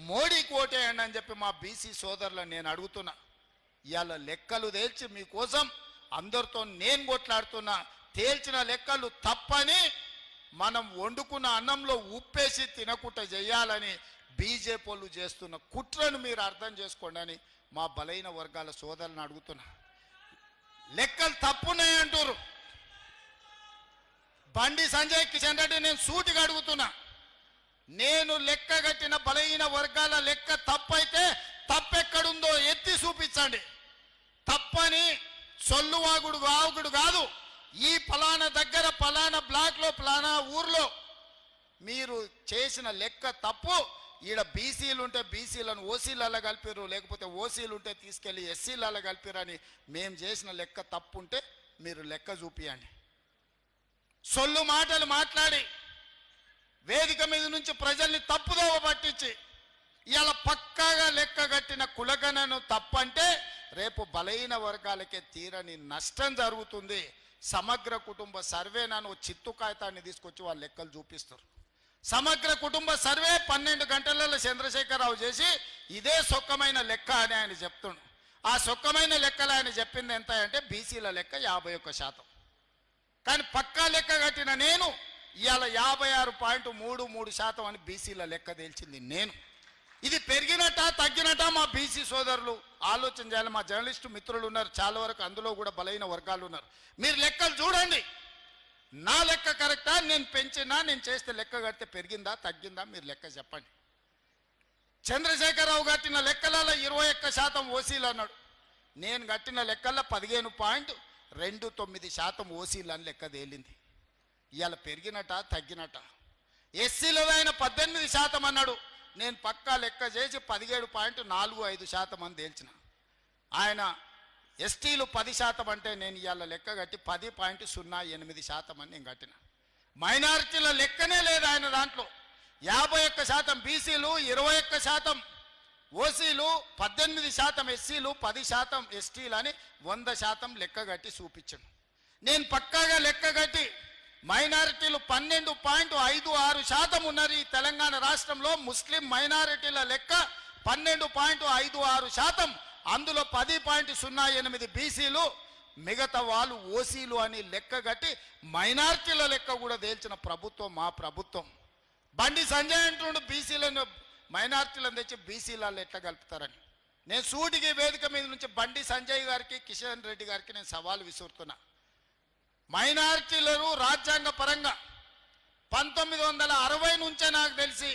మోడీకి ఓటేయండి అని చెప్పి మా బీసీ సోదరులను నేను అడుగుతున్నా. ఇవాళ లెక్కలు తేల్చి మీకోసం అందరితో నేను కొట్లాడుతున్నా. తేల్చిన లెక్కలు తప్పని మనం వండుకున్న అన్నంలో ఉప్పేసి తినకుండా చేయాలని బీజేపీ వాళ్ళు చేస్తున్న కుట్రను మీరు అర్థం చేసుకోండి అని మా బలైన వర్గాల సోదరులను అడుగుతున్నా. లెక్కలు తప్పున్నాయి అంటారు. బండి సంజయ్ కిషన్ రెడ్డి నేను సూటిగా అడుగుతున్నా, నేను లెక్క కట్టిన బలహీన వర్గాల లెక్క తప్పైతే తప్పెక్కడుందో ఎత్తి చూపించండి. తప్పని సొల్లువాగుడు వాగుడు కాదు. ఈ ఫలానా దగ్గర ఫలానా బ్లాక్లో ఫలానా ఊర్లో మీరు చేసిన లెక్క తప్పు, ఈడ బీసీలు ఉంటే బీసీలను ఓసీలలో కలిపారు, లేకపోతే ఓసీలు ఉంటే తీసుకెళ్ళి ఎస్సీలలో కలిపారు అని మేము చేసిన లెక్క తప్పు ఉంటే మీరు లెక్క చూపియండి. సొల్లు మాటలు మాట్లాడి వేదిక మీద నుంచి ప్రజల్ని తప్పుదోవ పట్టించి ఇలా పక్కాగా లెక్క కట్టిన కులగణను తప్పంటే రేపు బలహీన వర్గాలకే తీరని నష్టం జరుగుతుంది. సమగ్ర కుటుంబ సర్వేనాను చిత్తు కాగితాన్ని తీసుకొచ్చి వాళ్ళ లెక్కలు చూపిస్తారు. సమగ్ర కుటుంబ సర్వే 12 గంటలలో చంద్రశేఖరరావు చేసి ఇదే సొక్కమైన లెక్క అని ఆయన చెప్తుండు. ఆ సొక్కమైన లెక్కలు ఆయన చెప్పింది ఎంత అంటే బీసీల లెక్క 51%. కానీ పక్కా లెక్క కట్టిన నేను ఇవాళ 56.33% అని బీసీల లెక్క తేల్చింది నేను. ఇది పెరిగినట్టా తగ్గినట్టా మా బీసీ సోదరులు ఆలోచన చేయాలి. మా జర్నలిస్టు మిత్రులు ఉన్నారు చాలా వరకు, అందులో కూడా బలైన వర్గాలు ఉన్నారు. మీరు లెక్కలు చూడండి, నా లెక్క కరెక్టా, నేను పెంచినా నేను చేస్తే లెక్క కడితే పెరిగిందా తగ్గిందా మీరు లెక్క చెప్పండి. చంద్రశేఖరరావు కట్టిన లెక్కలలో 21% ఓసీలు అన్నాడు. నేను కట్టిన లెక్కల్లో 15.29% ఓసీలు అని లెక్క తేలింది. ఇవాళ పెరిగినట తగ్గినట. ఎస్సీలలో ఆయన 18% అన్నాడు. నేను పక్కా లెక్క చేసి 17.45% అని తేల్చిన. ఆయన ఎస్టీలు 10% అంటే నేను ఇవాళ లెక్క కట్టి 10.08% అని నేను కట్టిన. మైనారిటీల లెక్కనే లేదు ఆయన దాంట్లో. 51% బీసీలు, 21% ఓసీలు, 18% ఎస్సీలు, 10% ఎస్టీలు అని 100% లెక్క కట్టి చూపించాను. నేను పక్కాగా లెక్క కట్టి మైనారిటీలు 12.56% ఉన్నారు ఈ తెలంగాణ రాష్ట్రంలో. ముస్లిం మైనారిటీల లెక్క 12.56%, అందులో 10.08 బీసీలు, మిగతా వాళ్ళు ఓసీలు అని లెక్క కట్టి మైనారిటీల లెక్క కూడా తేల్చిన ప్రభుత్వం మా ప్రభుత్వం. బండి సంజయ్ అంటుండు బీసీలను మైనారిటీలను తెచ్చి బీసీలలో ఎట్లా కలుపుతారని. నేను సూటికి వేదిక మీద నుంచి బండి సంజయ్ గారికి, కిషన్ రెడ్డి గారికి నేను సవాల్ విసురుతున్నా. మైనారిటీలను రాజ్యాంగ పరంగా 1960 నుంచే నాకు తెలిసి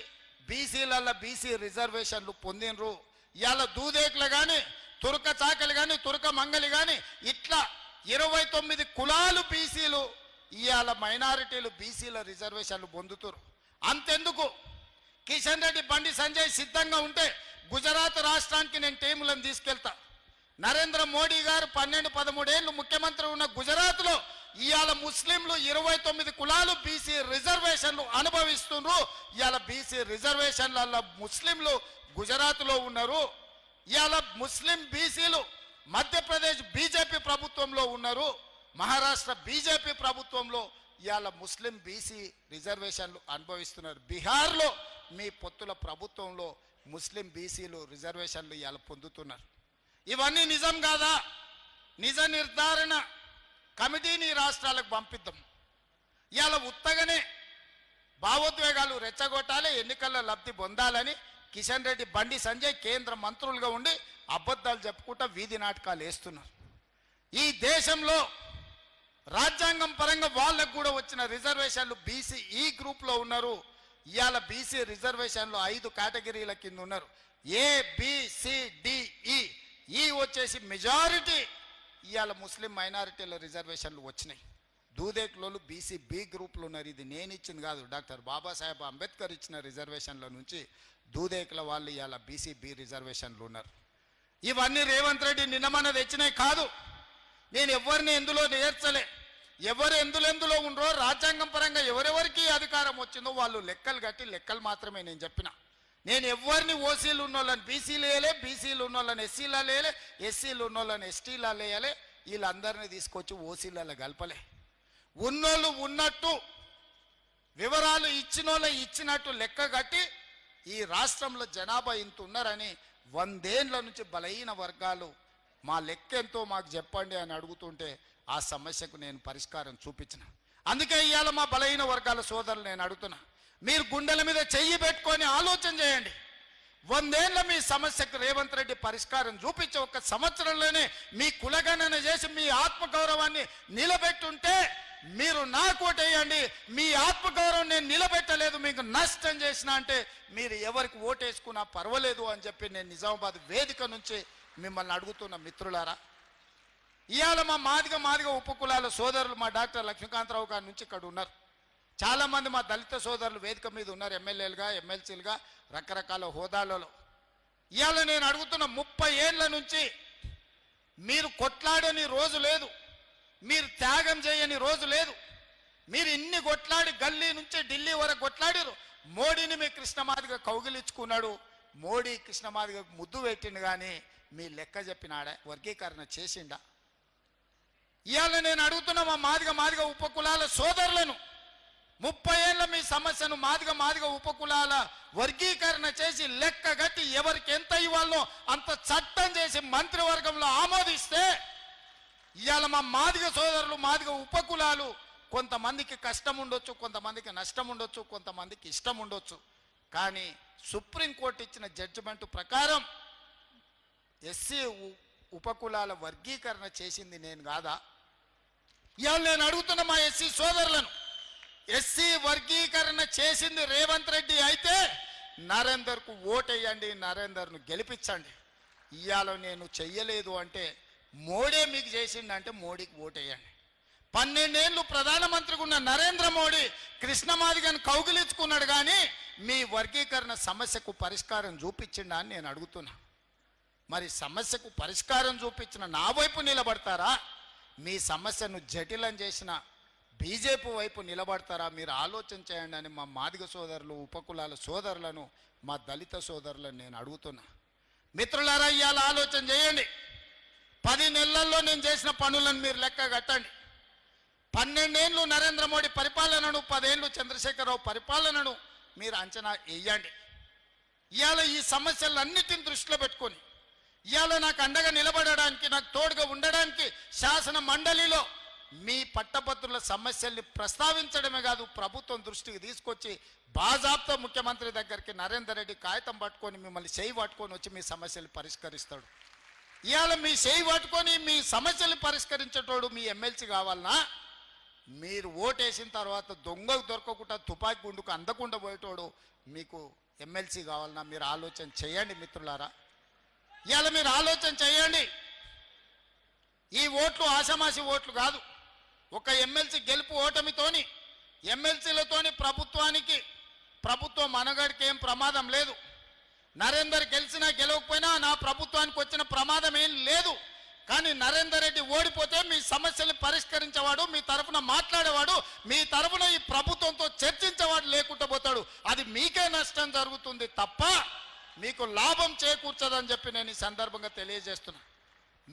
బీసీలలో బీసీ రిజర్వేషన్లు పొందినరు. ఇవాళ దూదేకులు కానీ, తురక చాకలి కానీ, తురక మంగలి కానీ ఇట్లా 29 కులాలు బీసీలు ఇవాళ మైనారిటీలు బీసీల రిజర్వేషన్లు పొందుతారు. అంతెందుకు, కిషన్ రెడ్డి బండి సంజయ్ సిద్ధంగా ఉంటే గుజరాత్ రాష్ట్రానికి నేను టీములను తీసుకెళ్తా. నరేంద్ర మోడీ గారు 12-13 ఏళ్ళు ముఖ్యమంత్రి ఉన్న గుజరాత్లో ఇవాళ ముస్లింలు 29 కులాలు బీసీ రిజర్వేషన్లు అనుభవిస్తున్నారు. ఇవాళ బీసీ రిజర్వేషన్ల ముస్లింలు గుజరాత్లో ఉన్నారు. ఇవాళ ముస్లిం బీసీలు మధ్యప్రదేశ్ బీజేపీ ప్రభుత్వంలో ఉన్నారు. మహారాష్ట్ర బీజేపీ ప్రభుత్వంలో ఇవాళ ముస్లిం బీసీ రిజర్వేషన్లు అనుభవిస్తున్నారు. బీహార్లో మీ పొత్తుల ప్రభుత్వంలో ముస్లిం బీసీలు రిజర్వేషన్లు ఇవాళ పొందుతున్నారు. ఇవన్నీ నిజం కాదా? నిజ నిర్ధారణ కమిటీని రాష్ట్రాలకు పంపిద్దాం. ఇవాళ ఉత్తగానే భావోద్వేగాలు రెచ్చగొట్టాలి, ఎన్నికల్లో లబ్ధి పొందాలని కిషన్ రెడ్డి, బండి సంజయ్ కేంద్ర మంత్రులుగా ఉండి అబద్ధాలు చెప్పుకుంటా వీధి నాటకాలు వేస్తున్నారు. ఈ దేశంలో రాజ్యాంగం పరంగా వాళ్ళకు కూడా వచ్చిన రిజర్వేషన్లు బీసీ ఈ గ్రూప్లో ఉన్నారు. ఇవాళ బీసీ రిజర్వేషన్లు 5 కేటగిరీల కింద ఉన్నారు. ఏ, బి, సి, డి, ఈ వచ్చేసి మెజారిటీ ఇవాళ ముస్లిం మైనారిటీల రిజర్వేషన్లు వచ్చినాయి. దూదేకులోళ్ళు బీసీ బి గ్రూప్లు ఉన్నారు. ఇది నేను ఇచ్చింది కాదు, డాక్టర్ బాబాసాహెబ్ అంబేద్కర్ ఇచ్చిన రిజర్వేషన్ల నుంచి దూదేకుల వాళ్ళు ఇవాళ బీసీ బి రిజర్వేషన్లు ఉన్నారు. ఇవన్నీ రేవంత్ రెడ్డి నిన్నమన్న తెచ్చినాయి కాదు. నేను ఎవరిని ఎందులో నేర్చలే. ఎవరు ఎందులో ఉండరో రాజ్యాంగం పరంగా ఎవరెవరికి అధికారం వచ్చిందో వాళ్ళు లెక్కలు కట్టి లెక్కలు మాత్రమే నేను చెప్పిన. నేను ఎవరిని ఓసీలు ఉన్నోళ్ళని బీసీలు వేయలే, బీసీలు ఉన్నోళ్ళని ఎస్సీలా లేలే, ఎస్సీలు ఉన్నోళ్ళని ఎస్టీలా లేయలే, వీళ్ళందరినీ తీసుకొచ్చి ఓసీలలో కలపలే. ఉన్నోళ్ళు ఉన్నట్టు వివరాలు ఇచ్చినోళ్ళ ఇచ్చినట్టు లెక్క కట్టి ఈ రాష్ట్రంలో జనాభా ఇంత ఉన్నారని 100 ఏళ్ల నుంచి బలహీన వర్గాలు మా లెక్క ఎంతో మాకు చెప్పండి అని అడుగుతుంటే ఆ సమస్యకు నేను పరిష్కారం చూపించిన. అందుకే ఇవాళ మా బలహీన వర్గాల సోదరులు నేను అడుగుతున్నా, మీరు గుండెల మీద చెయ్యి పెట్టుకొని ఆలోచన చేయండి. 100 ఏళ్ల మీ సమస్యకు రేవంత్ రెడ్డి పరిష్కారం చూపించి 1 సంవత్సరంలోనే మీ కులగణన చేసి మీ ఆత్మగౌరవాన్ని నిలబెట్టుంటే మీరు నాకు ఓటేయండి. మీ ఆత్మగౌరవం నేను నిలబెట్టలేదు, మీకు నష్టం చేసిన అంటే మీరు ఎవరికి ఓటేసుకున్నా పర్వాలేదు అని చెప్పి నేను నిజామాబాద్ వేదిక నుంచి మిమ్మల్ని అడుగుతున్న మిత్రులారా. ఇవాళ మా మాదిగ ఉపకులాల సోదరులు మా డాక్టర్ లక్ష్మీకాంతరావు గారి నుంచి ఇక్కడ ఉన్నారు. చాలామంది మా దళిత సోదరులు వేదిక మీద ఉన్నారు, ఎమ్మెల్యేలుగా, ఎమ్మెల్సీలుగా, రకరకాల హోదాలలో. ఇవాళ నేను అడుగుతున్న 30 ఏళ్ల నుంచి మీరు కొట్లాడని రోజు లేదు, మీరు త్యాగం చేయని రోజు లేదు. మీరు ఇన్ని కొట్లాడి గల్లీ నుంచి ఢిల్లీ వరకు కొట్లాడారు. మోడీని మీ కృష్ణమాదిగా కౌగిలించుకున్నాడు, మోడీ కృష్ణమాదిగా ముద్దు పెట్టిండు, కానీ మీ లెక్క చెప్పినాడా? వర్గీకరణ చేసిండా? ఇవాళ నేను అడుగుతున్న మా మాదిగ ఉపకులాల సోదరులను, 30 ఏళ్ళ మీ సమస్యను మాదిగ ఉపకులాల వర్గీకరణ చేసి లెక్క గట్టి ఎవరికి ఎంత ఇవ్వాలో అంత చట్టం చేసి మంత్రివర్గంలో ఆమోదిస్తే ఇవాళ మా మాదిగ సోదరులు మాదిగ ఉపకులాలు కొంతమందికి కష్టం ఉండొచ్చు, కొంతమందికి నష్టం ఉండొచ్చు, కొంతమందికి ఇష్టం ఉండొచ్చు. కానీ సుప్రీంకోర్టు ఇచ్చిన జడ్జిమెంట్ ప్రకారం ఎస్సీ ఉపకులాల వర్గీకరణ చేసింది నేను కాదా? ఇవాళ నేను అడుగుతున్న మా ఎస్సీ సోదరులను, ఎస్సీ వర్గీకరణ చేసింది రేవంత్ రెడ్డి అయితే నరేందర్కు ఓటేయండి, నరేందర్ను గెలిపించండి. ఇవాళ నేను చెయ్యలేదు అంటే మోడీ మీకు చేసిండంటే మోడీకి ఓటేయండి. 12 ఏళ్ళు ప్రధానమంత్రిగా ఉన్న నరేంద్ర మోడీ కృష్ణమాదిగను కౌగిలించుకున్నాడు, కానీ మీ వర్గీకరణ సమస్యకు పరిష్కారం చూపించిండా అని నేను అడుగుతున్నా. మరి సమస్యకు పరిష్కారం చూపించిన నా వైపు నిలబడతారా, మీ సమస్యను జటిలం చేసిన బీజేపీ వైపు నిలబడతారా? మీరు ఆలోచన చేయండి అని మా మాదిగ సోదరులు, ఉపకులాల సోదరులను, మా దళిత సోదరులను నేను అడుగుతున్నా. మిత్రులారా, ఇవాళ ఆలోచన చేయండి. 10 నెలల్లో నేను చేసిన పనులను మీరు లెక్క కట్టండి. 12 ఏళ్ళు నరేంద్ర మోడీ పరిపాలనను, 10 ఏళ్ళు చంద్రశేఖరరావు పరిపాలనను మీరు అంచనా వేయండి. ఇవాళ ఈ సమస్యలన్నిటిని దృష్టిలో పెట్టుకొని ఇవాళ నాకు అండగా నిలబడడానికి, నాకు తోడుగా ఉండడానికి శాసన మండలిలో మీ పట్టభద్రుల సమస్యల్ని ప్రస్తావించడమే కాదు, ప్రభుత్వం దృష్టికి తీసుకొచ్చి బాజాబ్తా ముఖ్యమంత్రి దగ్గరికి నరేందర్ రెడ్డి కాగితం పట్టుకొని మిమ్మల్ని చేయి పట్టుకొని వచ్చి మీ సమస్యలు పరిష్కరిస్తాడు. ఇవాళ మీ చేయి పట్టుకొని మీ సమస్యలు పరిష్కరించేటోడు మీ ఎమ్మెల్సీ కావాలన్నా, మీరు ఓటేసిన తర్వాత దొంగకు దొరకకుండా తుపాకీ గుండుకు అందకుండా పోయేటోడు మీకు ఎమ్మెల్సీ కావాలన్నా? మీరు ఆలోచన చేయండి మిత్రులారా. ఇవాళ మీరు ఆలోచన చేయండి. ఈ ఓట్లు ఆషామాషి ఓట్లు కాదు. ఒక ఎమ్మెల్సీ గెలుపు ఓటమితోని, ఎమ్మెల్సీలతోని ప్రభుత్వం మనగడికి ఏం ప్రమాదం లేదు. నరేందర్ గెలిచినా గెలవకపోయినా నా ప్రభుత్వానికి వచ్చిన ప్రమాదం ఏం లేదు. కానీ నరేందర్ రెడ్డి ఓడిపోతే మీ సమస్యలు పరిష్కరించేవాడు, మీ తరఫున మాట్లాడేవాడు, మీ తరఫున ఈ ప్రభుత్వంతో చర్చించేవాడు లేకుండా పోతాడు. అది మీకే నష్టం జరుగుతుంది తప్ప మీకు లాభం చేకూర్చదని చెప్పి నేను ఈ సందర్భంగా తెలియజేస్తున్నా.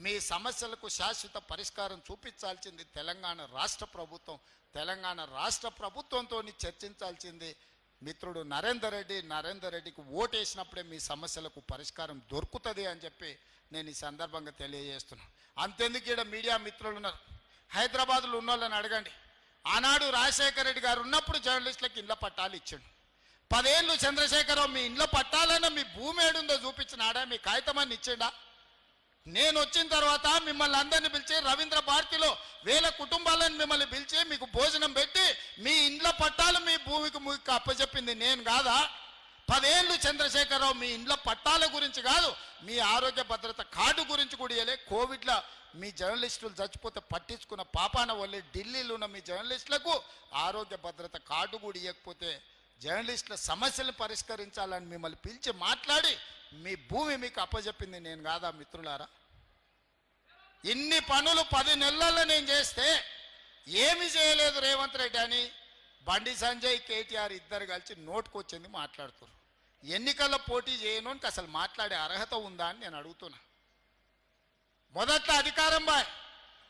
మీ సమస్యలకు శాశ్వత పరిష్కారం చూపించాల్సింది తెలంగాణ రాష్ట్ర ప్రభుత్వం. తెలంగాణ రాష్ట్ర ప్రభుత్వంతో చర్చించాల్సింది మిత్రుడు నరేందర్ రెడ్డి. నరేందర్ రెడ్డికి ఓటేసినప్పుడే మీ సమస్యలకు పరిష్కారం దొరుకుతుంది అని చెప్పి నేను ఈ సందర్భంగా తెలియజేస్తున్నాను. అంతెందుకు ఇక్కడ మీడియా మిత్రులు ఉన్నారు, హైదరాబాద్లో ఉన్న వాళ్ళని అడగండి. ఆనాడు రాజశేఖర రెడ్డి గారు ఉన్నప్పుడు జర్నలిస్టులకు ఇండ్ల పట్టాలు ఇచ్చాడు. 10 ఏళ్ళు చంద్రశేఖరరావు మీ ఇండ్ల పట్టాలన్నా మీ భూమి ఏడుందో చూపించినాడా? మీ కాగితమని ఇచ్చిండా? నేను వచ్చిన తర్వాత మిమ్మల్ని అందరినీ పిలిచి రవీంద్ర భారతిలో 1000 కుటుంబాలను మిమ్మల్ని పిలిచి మీకు భోజనం పెట్టి మీ ఇండ్ల పట్టాలు మీ భూమికి అప్పచెప్పింది నేను కాదా? 10 ఏళ్ళు చంద్రశేఖరరావు మీ ఇండ్ల పట్టాల గురించి కాదు, మీ ఆరోగ్య భద్రత కార్డు గురించి కూడా ఇవ్వలే. కోవిడ్లో మీ జర్నలిస్టులు చచ్చిపోతే పట్టించుకున్న పాపాన వల్లే ఢిల్లీలో ఉన్న మీ జర్నలిస్టులకు ఆరోగ్య భద్రత కార్డు కూడా ఇవ్వకపోతే జర్నలిస్టుల సమస్యలు పరిష్కరించాలని మిమ్మల్ని పిలిచి మాట్లాడి మీ భూమి మీకు అప్పచెప్పింది నేను కాదా మిత్రులారా? ఇన్ని పనులు 10 నెలల్లో నేను చేస్తే ఏమి చేయలేదు రేవంత్ రెడ్డి అని బండి సంజయ్, కేటీఆర్ ఇద్దరు కలిసి నోటుకొచ్చింది మాట్లాడుతున్నారు. ఎన్నికల్లో పోటీ చేయను అని అసలు మాట్లాడే అర్హత ఉందా అని నేను అడుగుతున్నా. మొదట్లో అధికారం బాయ్,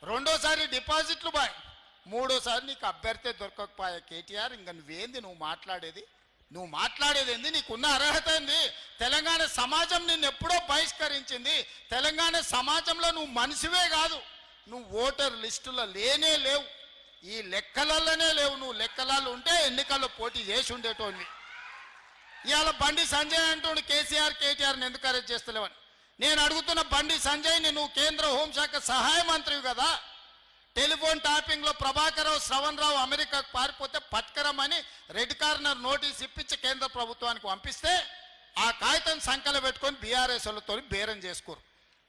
రెండోసారి డిపాజిట్లు బాయ్, మూడోసారి నీకు అభ్యర్థి దొరకకపోయా కేటీఆర్. ఇంకా నువ్వు మాట్లాడేది ఏంది? నీకున్న అర్హత ఏంది? తెలంగాణ సమాజం నిన్ను ఎప్పుడో బహిష్కరించింది. తెలంగాణ సమాజంలో నువ్వు మనిషివే కాదు, నువ్వు ఓటర్ లిస్టులో లేనే లేవు, ఈ లెక్కలలోనే లేవు. నువ్వు లెక్కలలో ఉంటే ఎన్నికల్లో పోటీ చేసి ఉండేటోని. ఇవాళ బండి సంజయ్ అంటూ కేటీఆర్ని ఎందుకు అరెస్ట్ చేస్తలేవని నేను అడుగుతున్న. బండి సంజయ్ని నువ్వు కేంద్ర హోంశాఖ సహాయ మంత్రివి కదా, టెలిఫోన్ ట్యాపింగ్లో ప్రభాకరరావు, శ్రవణ్ రావు అమెరికాకు పారిపోతే పట్టుకరమని రెడ్ కార్నర్ నోటీస్ ఇప్పించి కేంద్ర ప్రభుత్వానికి పంపిస్తే ఆ కాగితం సంకల పెట్టుకొని బీఆర్ఎస్ వాళ్ళతో బేరం చేసుకోరు.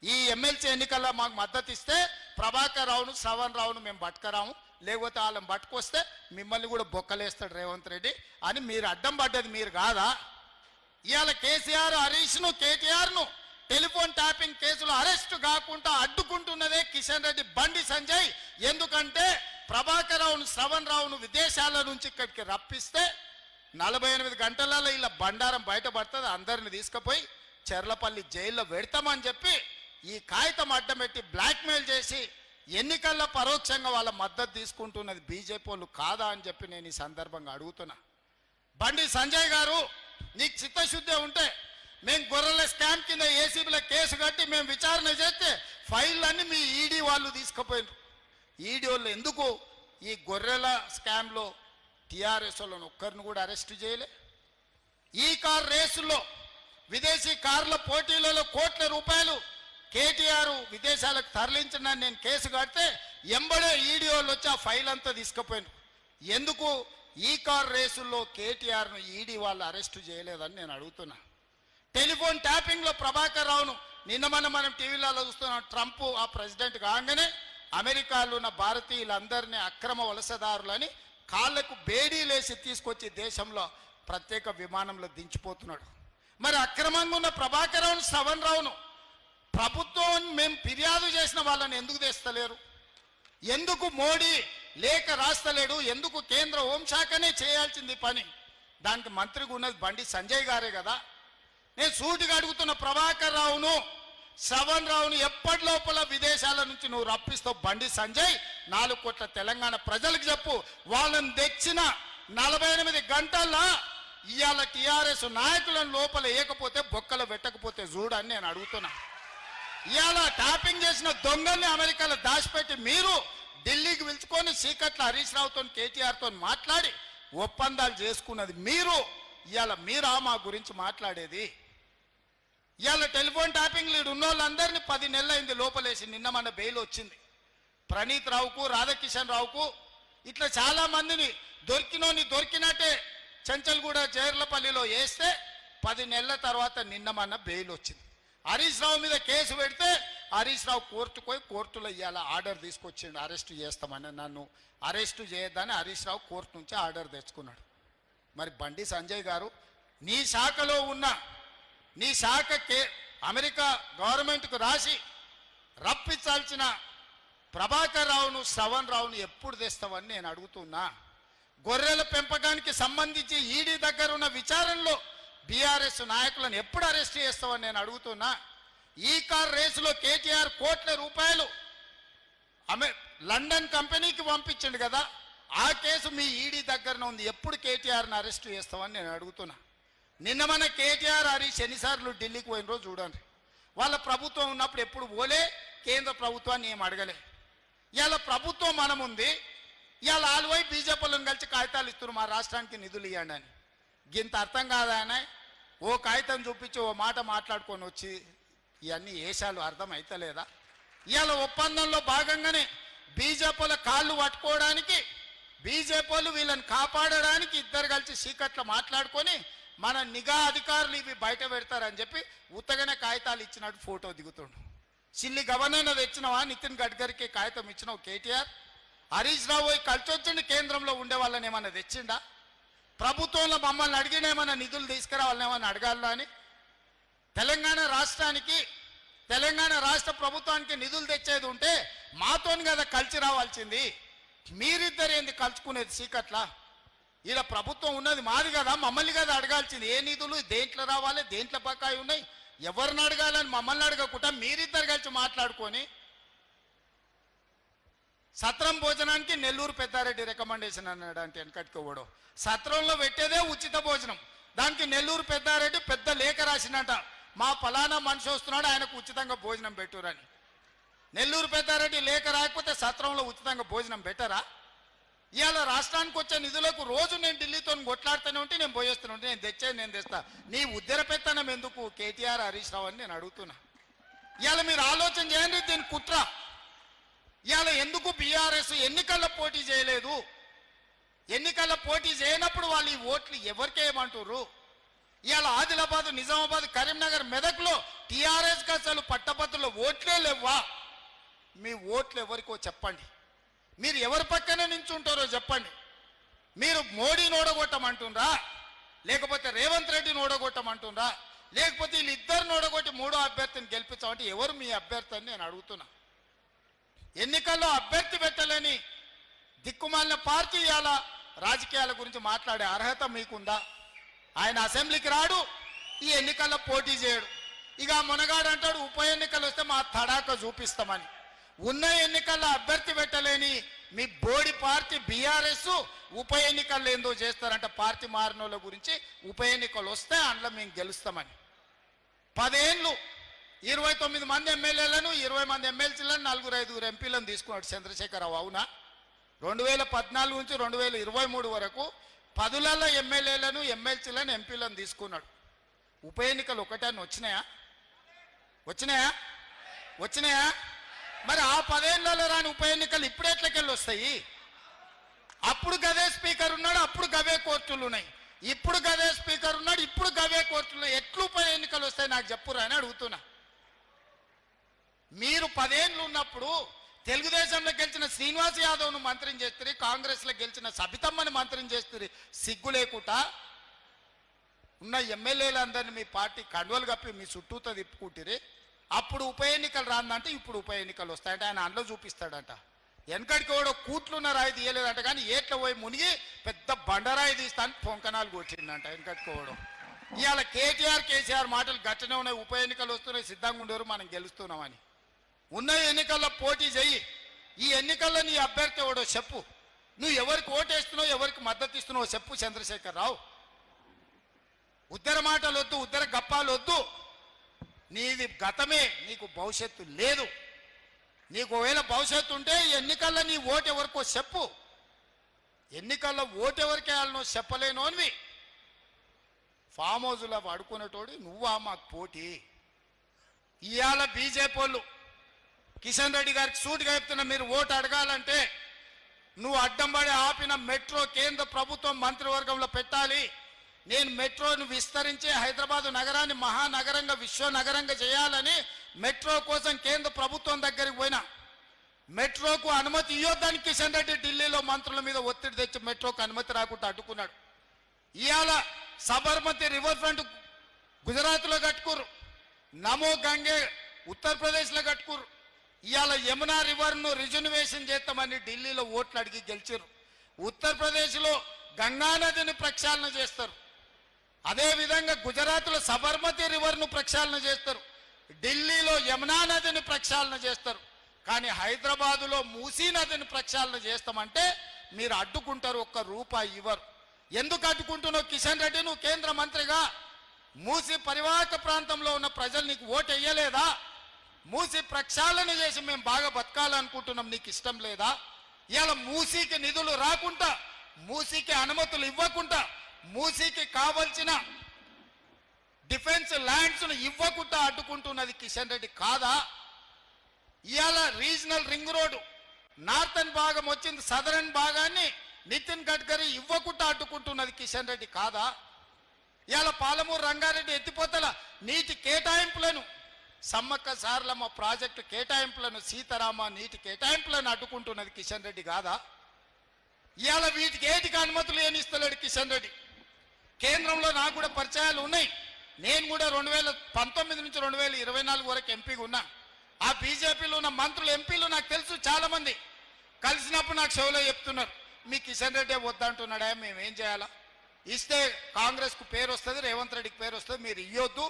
ఈ ఎమ్మెల్సీ ఎన్నికల్లో మాకు మద్దతు ఇస్తే ప్రభాకర్ రావును, శ్రవణ్ రావును మేము పట్టుకరాము, లేకపోతే వాళ్ళని పట్టుకొస్తే మిమ్మల్ని కూడా బొక్కలేస్తాడు రేవంత్ రెడ్డి అని మీరు అడ్డం పడ్డది మీరు కాదా? ఇవాళ కేసీఆర్, హరీష్ను, కేటీఆర్ను టెలిఫోన్ ట్యాపింగ్ కేసులో అరెస్టు కాకుండా అడ్డుకుంటున్నదే కిషన్ రెడ్డి, బండి సంజయ్. ఎందుకంటే ప్రభాకర్ రావును, శ్రవణ్ రావును విదేశాల నుంచి ఇక్కడికి రప్పిస్తే 48 గంటలలో ఇలా బండారం బయటపడుతుంది, అందరిని తీసుకుపోయి చెర్లపల్లి జైల్లో పెడతామని చెప్పి ఈ కాగితం అడ్డం పెట్టి బ్లాక్మెయిల్ చేసి ఎన్నికల్లో పరోక్షంగా వాళ్ళ మద్దతు తీసుకుంటున్నది బీజేపీ వాళ్ళు కాదా అని చెప్పి నేను ఈ సందర్భంగా అడుగుతున్నా. బండి సంజయ్ గారు, నీకు చిత్తశుద్ధి ఉంటే మేము గొర్రెల స్కామ్ కింద ఏసీబీలో కేసు కట్టి మేము విచారణ చేస్తే ఫైళ్ళన్నీ మీ ఈడీ వాళ్ళు తీసుకుపోయినారు. ఈడీ వాళ్ళు ఎందుకు ఈ గొర్రెల స్కామ్లో టీఆర్ఎస్ వాళ్ళని ఒక్కరిని కూడా అరెస్ట్ చేయలే? ఈ కార్ రేసుల్లో విదేశీ కార్ల పోటీలలో కోట్ల రూపాయలు కేటీఆర్ విదేశాలకు తరలించిన నేను కేసు కడితే ఎంబడే ఈడీ వాళ్ళు వచ్చి ఆ ఫైల్ అంతా తీసుకుపోయినారు. ఎందుకు ఈ కార్ రేసుల్లో కేటీఆర్ను ఈడీ వాళ్ళు అరెస్టు చేయలేదని నేను అడుగుతున్నా. టెలిఫోన్ ట్యాపింగ్లో ప్రభాకర్ రావును నిన్న మనం టీవీలలో చూస్తున్నాం. ట్రంప్ ఆ ప్రెసిడెంట్ కాగానే అమెరికాలో ఉన్న భారతీయులందరినీ అక్రమ వలసదారులని కాళ్లకు బేడీలేసి తీసుకొచ్చి దేశంలో ప్రత్యేక విమానంలో దించిపోతున్నాడు. మరి అక్రమంగా ఉన్న ప్రభాకర్ రావును, శ్రవణ్ రావును ప్రభుత్వం మేము ఫిర్యాదు చేసిన వాళ్ళని ఎందుకు తెస్తలేరు? ఎందుకు మోడీ లేఖ రాస్తలేడు? ఎందుకు కేంద్ర హోంశాఖనే చేయాల్సింది పని? దానికి మంత్రిగా ఉన్నది బండి సంజయ్ గారే కదా. నేను సూటిగా అడుగుతున్న ప్రభాకర్ రావును, శ్రవణ్ రావును ఎప్పటి లోపల విదేశాల నుంచి నువ్వు రప్పిస్తావు? బండి సంజయ్ 4 కోట్ల తెలంగాణ ప్రజలకు చెప్పు. వాళ్ళని తెచ్చిన 48 గంటల్లో ఇవాళ టీఆర్ఎస్ నాయకులను లోపల ఏకపోతే బొక్కలు పెట్టకపోతే చూడని నేను అడుగుతున్నా. ఇవాళ ట్యాపింగ్ చేసిన దొంగల్ని అమెరికాలో దాచిపెట్టి మీరు ఢిల్లీకి పిలుచుకొని సీకట్ల హరీష్ రావుతో కేటీఆర్తో మాట్లాడి ఒప్పందాలు చేసుకున్నది మీరు. ఇవాళ మీరా మా గురించి మాట్లాడేది? ఇవాళ టెలిఫోన్ ట్యాపింగ్ లీడ్ ఉన్న వాళ్ళందరినీ 10 నెలలు అయింది లోపలేసి. నిన్న మన బెయిల్ వచ్చింది. ప్రణీత్ రావుకు, రాధాకిషన్ రావుకు, ఇట్లా చాలా మందిని దొరికినట్టే చెంచల్గూడ జైర్లపల్లిలో వేస్తే 10 నెలల తర్వాత నిన్న మన బెయిల్ వచ్చింది. హరీష్ రావు మీద కేసు పెడితే హరీష్ రావు కోర్టుకు పోయి కోర్టులో ఇవాళ ఆర్డర్ తీసుకొచ్చిండు, అరెస్టు చేస్తామని. నన్ను అరెస్టు చేయొద్దని హరీష్ రావు కోర్టు నుంచి ఆర్డర్ తెచ్చుకున్నాడు. మరి బండి సంజయ్ గారు, నీ శాఖలో ఉన్న నీ శాఖకే అమెరికా గవర్నమెంట్కు రాసి రప్పించాల్సిన ప్రభాకర్ రావును, శ్రవణ్ రావును ఎప్పుడు తెస్తావని నేను అడుగుతున్నా. గొర్రెల పెంపకానికి సంబంధించి ఈడీ దగ్గర ఉన్న విచారణలో బీఆర్ఎస్ నాయకులను ఎప్పుడు అరెస్ట్ చేస్తావని నేను అడుగుతున్నా. ఈ కార్ రేసులో కేటీఆర్ కోట్ల రూపాయలు లండన్ కంపెనీకి పంపించండు కదా, ఆ కేసు మీ ఈడీ దగ్గరనే ఉంది. ఎప్పుడు కేటీఆర్ని అరెస్ట్ చేస్తామని నేను అడుగుతున్నా. నిన్న మన కేటీఆర్ హరీష్ ఎన్నిసార్లు ఢిల్లీకి పోయిన రోజు చూడండి. వాళ్ళ ప్రభుత్వం ఉన్నప్పుడు ఎప్పుడు పోలే, కేంద్ర ప్రభుత్వాన్ని ఏం అడగలే. ఇవాళ ప్రభుత్వం మనం ఉంది, ఇవాళ ఆలువై బీజేపీలను కలిసి కాగితాలు ఇస్తున్నారు మా రాష్ట్రానికి నిధులు ఇవ్వండి అని. ఇంత అర్థం కాదా ఆయన? ఓ కాగితం చూపించి ఓ మాట మాట్లాడుకొని వచ్చి ఇవన్నీ ఏషాలు అర్థం అవుతలేదా? ఇవాళ ఒప్పందంలో భాగంగానే బీజేపీల కాళ్ళు పట్టుకోవడానికి, బీజేపీలు వీళ్ళని కాపాడడానికి ఇద్దరు కలిసి సీకట్లో మాట్లాడుకొని మన నిఘా అధికారులు ఇవి బయట పెడతారని చెప్పి ఉత్తగానే కాగితాలు ఇచ్చినట్టు ఫోటో దిగుతుండు. సిల్లి గవర్నర్ తెచ్చినవా? నితిన్ గడ్కరీకి కాగితం ఇచ్చినావు కేటీఆర్? హరీష్ రావు కలిసి వచ్చిండు కేంద్రంలో ఉండే వాళ్ళని ఏమన్నా తెచ్చిండా? ప్రభుత్వంలో మమ్మల్ని అడిగిన ఏమన్నా నిధులు తీసుకురావాలని ఏమన్నా అడగాలా అని? తెలంగాణ రాష్ట్రానికి, తెలంగాణ రాష్ట్ర ప్రభుత్వానికి నిధులు తెచ్చేది ఉంటే మాతోని కదా కలిసి రావాల్సింది. మీరిద్దరు ఏంది కలుసుకునేది సీకట్లా? ఇలా ప్రభుత్వం ఉన్నది మాది కదా, మమ్మల్ని కదా అడగాల్సింది. ఏ నిధులు దేంట్లో రావాలి, దేంట్లో బకాయి ఉన్నాయి, ఎవరిని అడగాలని మమ్మల్ని అడగకుండా మీరిద్దరు కలిసి మాట్లాడుకొని సత్రం భోజనానికి నెల్లూరు పెద్దారెడ్డి రికమెండేషన్ అన్నాడు. అంటే వెనకట్టుకోవడం సత్రంలో పెట్టేదే ఉచిత భోజనం, దానికి నెల్లూరు పెద్దారెడ్డి పెద్ద లేఖ రాసినట, మా ఫలానా మనిషి వస్తున్నాడు ఆయనకు ఉచితంగా భోజనం పెట్టురని. నెల్లూరు పెద్దారెడ్డి లేఖ రాకపోతే సత్రంలో ఉచితంగా భోజనం పెట్టరా? ఇవాళ రాష్ట్రానికి వచ్చే నిధులకు రోజు నేను ఢిల్లీతో కొట్లాడుతూనే ఉంటే నేను పోయేస్తూనే ఉంటే నేను తెచ్చేది నేను తెస్తా. నీ ఉద్దర పెత్తనం ఎందుకు కేటీఆర్ హరీష్ రావు అని నేను అడుగుతున్నా. ఇవాళ మీరు ఆలోచన చేయండి, దీని కుట్ర. ఇవాళ ఎందుకు బీఆర్ఎస్ ఎన్నికల్లో పోటీ చేయలేదు? ఎన్నికల్లో పోటీ చేయనప్పుడు వాళ్ళు ఈ ఓట్లు ఎవరికేయమంటారు? ఇవాళ ఆదిలాబాద్, నిజామాబాద్, కరీంనగర్, మెదక్లో టీఆర్ఎస్కి అసలు పట్టభద్రుల ఓట్లే లేవా? మీ ఓట్లు ఎవరికో చెప్పండి. మీరు ఎవరి పక్కనే నించుంటారో చెప్పండి. మీరు మోడీని ఓడగొట్టమంటుండ్రా, లేకపోతే రేవంత్ రెడ్డిని ఓడగొట్టమంటుండ్రా, లేకపోతే వీళ్ళిద్దరిని ఓడగొట్టి 3వ అభ్యర్థిని గెలిపించామంటే ఎవరు మీ అభ్యర్థి అని నేను అడుగుతున్నా. ఎన్నికల్లో అభ్యర్థి పెట్టలేని దిక్కుమాలిన పార్టీ ఇవాళ రాజకీయాల గురించి మాట్లాడే అర్హత మీకుందా? ఆయన అసెంబ్లీకి రాడు, ఈ ఎన్నికల్లో పోటీ చేయడు. ఇక మునగాడు అంటాడు ఉప ఎన్నికలు వస్తే మా తడాక చూపిస్తామని. ఉన్న ఎన్నికల్లో అభ్యర్థి పెట్టలేని మీ బోడి పార్టీ బీఆర్ఎస్ ఉప ఎన్నికల్లో ఏందో చేస్తారంట. పార్టీ మారినోళ్ళ గురించి ఉప ఎన్నికలు వస్తే అందులో మేము గెలుస్తామని 10 ఏళ్ళు 29 మంది ఎమ్మెల్యేలను 20 మంది ఎమ్మెల్సీలను 4-5 ఎంపీలను తీసుకున్నాడు చంద్రశేఖరరావు. అవునా? 2014 నుంచి 2023 వరకు 10లలో ఎమ్మెల్యేలను ఎమ్మెల్సీలను ఎంపీలను తీసుకున్నాడు. ఉప ఎన్నికలు ఒకటాన్ని వచ్చినాయా? మరి ఆ 10 ఏళ్లలో రాని ఉప ఎన్నికలు ఇప్పుడు ఎట్లకెళ్ళి వస్తాయి? అప్పుడు గదే స్పీకర్ ఉన్నాడు, అప్పుడు గవే కోర్టులు ఉన్నాయి. ఇప్పుడు గదే స్పీకర్ ఉన్నాడు, ఇప్పుడు గవే కోర్టులు. ఎట్లు ఉప ఎన్నికలు వస్తాయి నాకు చెప్పురా అని అడుగుతున్నా. మీరు 10 ఏళ్ళు ఉన్నప్పుడు తెలుగుదేశంలో గెలిచిన శ్రీనివాస్ యాదవ్ను మంత్రిని చేస్తుంది, కాంగ్రెస్లో గెలిచిన సబితమ్మని మంత్రిని చేస్తుంది. సిగ్గు లేకుండా ఉన్న ఎమ్మెల్యేలందరినీ మీ పార్టీ కండువలు కప్పి మీ చుట్టూతో తిప్పుకుంటారు. అప్పుడు ఉప ఎన్నికలు రాందంటే ఇప్పుడు ఉప ఎన్నికలు వస్తాయంటే ఆయన అందులో చూపిస్తాడంట. వెనకడికి కూడా కూట్లున్న రాయి తీయలేదంట, కానీ ఏట్ల పోయి మునిగి పెద్ద బండరాయి తీస్తాను పొంకనాలు కొట్టిందంట వెనకట్టుకోవడం. ఇవాళ కేటీఆర్ కేసీఆర్ మాటలు గట్టనే ఉన్నాయి. ఉప ఎన్నికలు వస్తున్నాయి, సిద్ధంగా ఉండేవారు, మనం గెలుస్తున్నామని. ఉన్న ఎన్నికల్లో పోటీ చెయ్యి. ఈ ఎన్నికల్లో నీ అభ్యర్థి ఎవడో చెప్పు. నువ్వు ఎవరికి ఓటేస్తున్నావు, ఎవరికి మద్దతు ఇస్తున్నావు చెప్పు చంద్రశేఖరరావు. ఉద్దర మాటలు వద్దు, ఉద్దర గప్పాలు వద్దు. నీది గతమే, నీకు భవిష్యత్తు లేదు. నీకు ఒకవేళ భవిష్యత్తు ఉంటే ఎన్నికల్లో నీ ఓటు ఎవరికో చెప్పు. ఎన్నికల్లో ఓటు ఎవరికి వేయాలనో చెప్పలేనోనివి. ఫామ్ హౌస్లో పడుకునేటోడు నువ్వా మాకు పోటీ? ఇవాళ బీజేపీ వాళ్ళు కిషన్ రెడ్డి గారికి సూటిగా చెప్తున్నా, మీరు ఓటు అడగాలంటే నువ్వు అడ్డంబడి ఆపిన మెట్రో కేంద్ర ప్రభుత్వం మంత్రివర్గంలో పెట్టాలి. నేను మెట్రోను విస్తరించి హైదరాబాదు నగరాన్ని మహానగరంగా విశ్వనగరంగా చేయాలని మెట్రో కోసం కేంద్ర ప్రభుత్వం దగ్గరికి పోయినా మెట్రోకు అనుమతి ఇవ్వద్దని కిషన్ రెడ్డి ఢిల్లీలో మంత్రుల మీద ఒత్తిడి తెచ్చి మెట్రోకు అనుమతి రాకుండా అడ్డుకున్నాడు. ఇవాళ సబర్మతి రివర్ ఫ్రంట్ గుజరాత్లో కట్టుకురు, నమో గంగే ఉత్తరప్రదేశ్లో కట్టుకురు. ఇవాళ యమునా రివర్ను రిజర్వేషన్ చేస్తామని ఢిల్లీలో ఓట్లు అడిగి గెలిచారు. ఉత్తరప్రదేశ్లో గంగానదిని ప్రక్షాళన చేస్తారు. అదేవిధంగా గుజరాత్లో సబర్మతి రివర్ను ప్రక్షాళన చేస్తారు, ఢిల్లీలో యమునా నదిని ప్రక్షాళన చేస్తారు. కానీ హైదరాబాదులో మూసీ నదిని ప్రక్షాళన చేస్తామంటే మీరు అడ్డుకుంటారు, ఒక్క రూపాయి ఇవ్వరు. ఎందుకు అడ్డుకుంటున్నావు కిషన్ రెడ్డి? నువ్వు కేంద్ర మంత్రిగా మూసీ పరివాహక ప్రాంతంలో ఉన్న ప్రజలు నీకు ఓటు వేయలేదా? మూసీ ప్రక్షాళన చేసి మేము బాగా బతకాలనుకుంటున్నాం, నీకు ఇష్టం లేదా? ఇవాళ మూసీకి నిధులు రాకుండా, మూసీకి అనుమతులు ఇవ్వకుండా, మూసీకి కావలసిన డిఫెన్స్ ల్యాండ్స్ ఇవ్వకుండా అడ్డుకుంటున్నది కిషన్ రెడ్డి కాదా? ఇవాళ రీజనల్ రింగ్ రోడ్డు నార్థన్ భాగం వచ్చింది, సదరన్ భాగాన్ని నితిన్ గడ్కరీ ఇవ్వకుండా అడ్డుకుంటున్నది కిషన్ రెడ్డి కాదా? ఇవాళ పాలమూరు రంగారెడ్డి ఎత్తిపోతల నీటి కేటాయింపులను, సమ్మక్క సారలమ్మ ప్రాజెక్టు కేటాయింపులను, సీతారామ నీటి కేటాయింపులను అడ్డుకుంటున్నది కిషన్ రెడ్డి కాదా? ఇవాళ వీటికి ఏటికి అనుమతులు ఏమిస్తలేడు కిషన్ రెడ్డి. కేంద్రంలో నాకు కూడా పరిచయాలు ఉన్నాయి. నేను కూడా 2019 నుంచి 2024 వరకు ఎంపీగా ఉన్నా. ఆ బీజేపీలో ఉన్న మంత్రులు ఎంపీలు నాకు తెలుసు, చాలా మంది కలిసినప్పుడు నాకు షోలో చెప్తున్నారు, మీ కిషన్ రెడ్డి వద్దంటున్నాడా, మేమేం చేయాలా? ఇస్తే కాంగ్రెస్కు పేరు వస్తుంది, రేవంత్ రెడ్డికి పేరు వస్తుంది, మీరు ఇవ్వద్దు,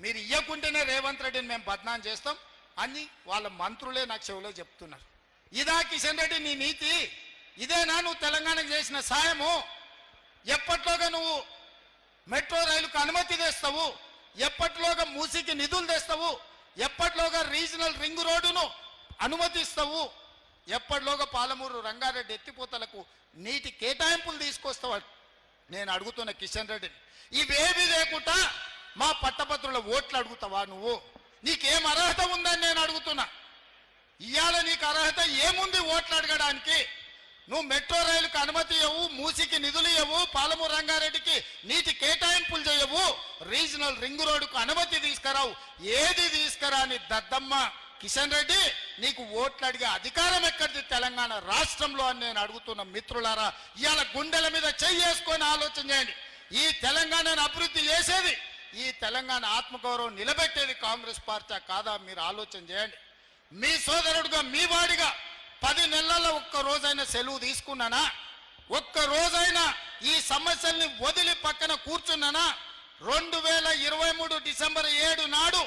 మీరు ఇవ్వకుంటేనే రేవంత్ రెడ్డిని మేము బద్నాం చేస్తాం అని వాళ్ళ మంత్రులే నాకు చెవిలో చెప్తున్నారు. ఇదా కిషన్ రెడ్డి నీ నీతి? ఇదేనా నువ్వు తెలంగాణకు చేసిన సాయము? ఎప్పట్లోగా నువ్వు మెట్రో రైలుకు అనుమతి తెస్తావు? ఎప్పట్లోగా మూసీకి నిధులు తెస్తావు? ఎప్పట్లోగా రీజనల్ రింగ్ రోడ్డును అనుమతిస్తావు? ఎప్పటిలోగా పాలమూరు రంగారెడ్డి ఎత్తిపోతలకు నీటి కేటాయింపులు తీసుకొస్తావు? నేను అడుగుతున్న కిషన్ రెడ్డిని, ఇవేవి లేకుండా మా పట్టభద్రుల ఓట్లు అడుగుతావా నువ్వు? నీకేం అర్హత ఉందని నేను అడుగుతున్నా. ఇవాళ నీకు అర్హత ఏముంది ఓట్లు అడగడానికి? నువ్వు మెట్రో రైలుకు అనుమతి ఇవ్వవు, మూసీకి నిధులు ఇవ్వవు, పాలమూరు రంగారెడ్డికి నీటి కేటాయింపులు చేయవు, రీజనల్ రింగ్ రోడ్డుకు అనుమతి తీసుకురావు. ఏది తీసుకురాని దద్దమ్మ కిషన్ రెడ్డి, నీకు ఓట్లు అడిగే అధికారం ఎక్కడిది తెలంగాణ రాష్ట్రంలో అని నేను అడుగుతున్న మిత్రులారా. ఇవాళ గుండెల మీద చేసుకొని ఆలోచన చేయండి. ఈ తెలంగాణను అభివృద్ధి చేసేది, ఈ తెలంగాణ ఆత్మగౌరవం నిలబెట్టేది కాంగ్రెస్ పార్టీ కాదా? మీరు ఆలోచన చేయండి. మీ సోదరుడుగా, మీ వాడిగా 10 నెలల్లో ఒక్క రోజైనా సెలవు తీసుకున్నానా? ఒక్క రోజైనా ఈ సమస్యల్ని వదిలి పక్కన కూర్చున్నానా? 2023 డిసెంబర్ 7 నాడు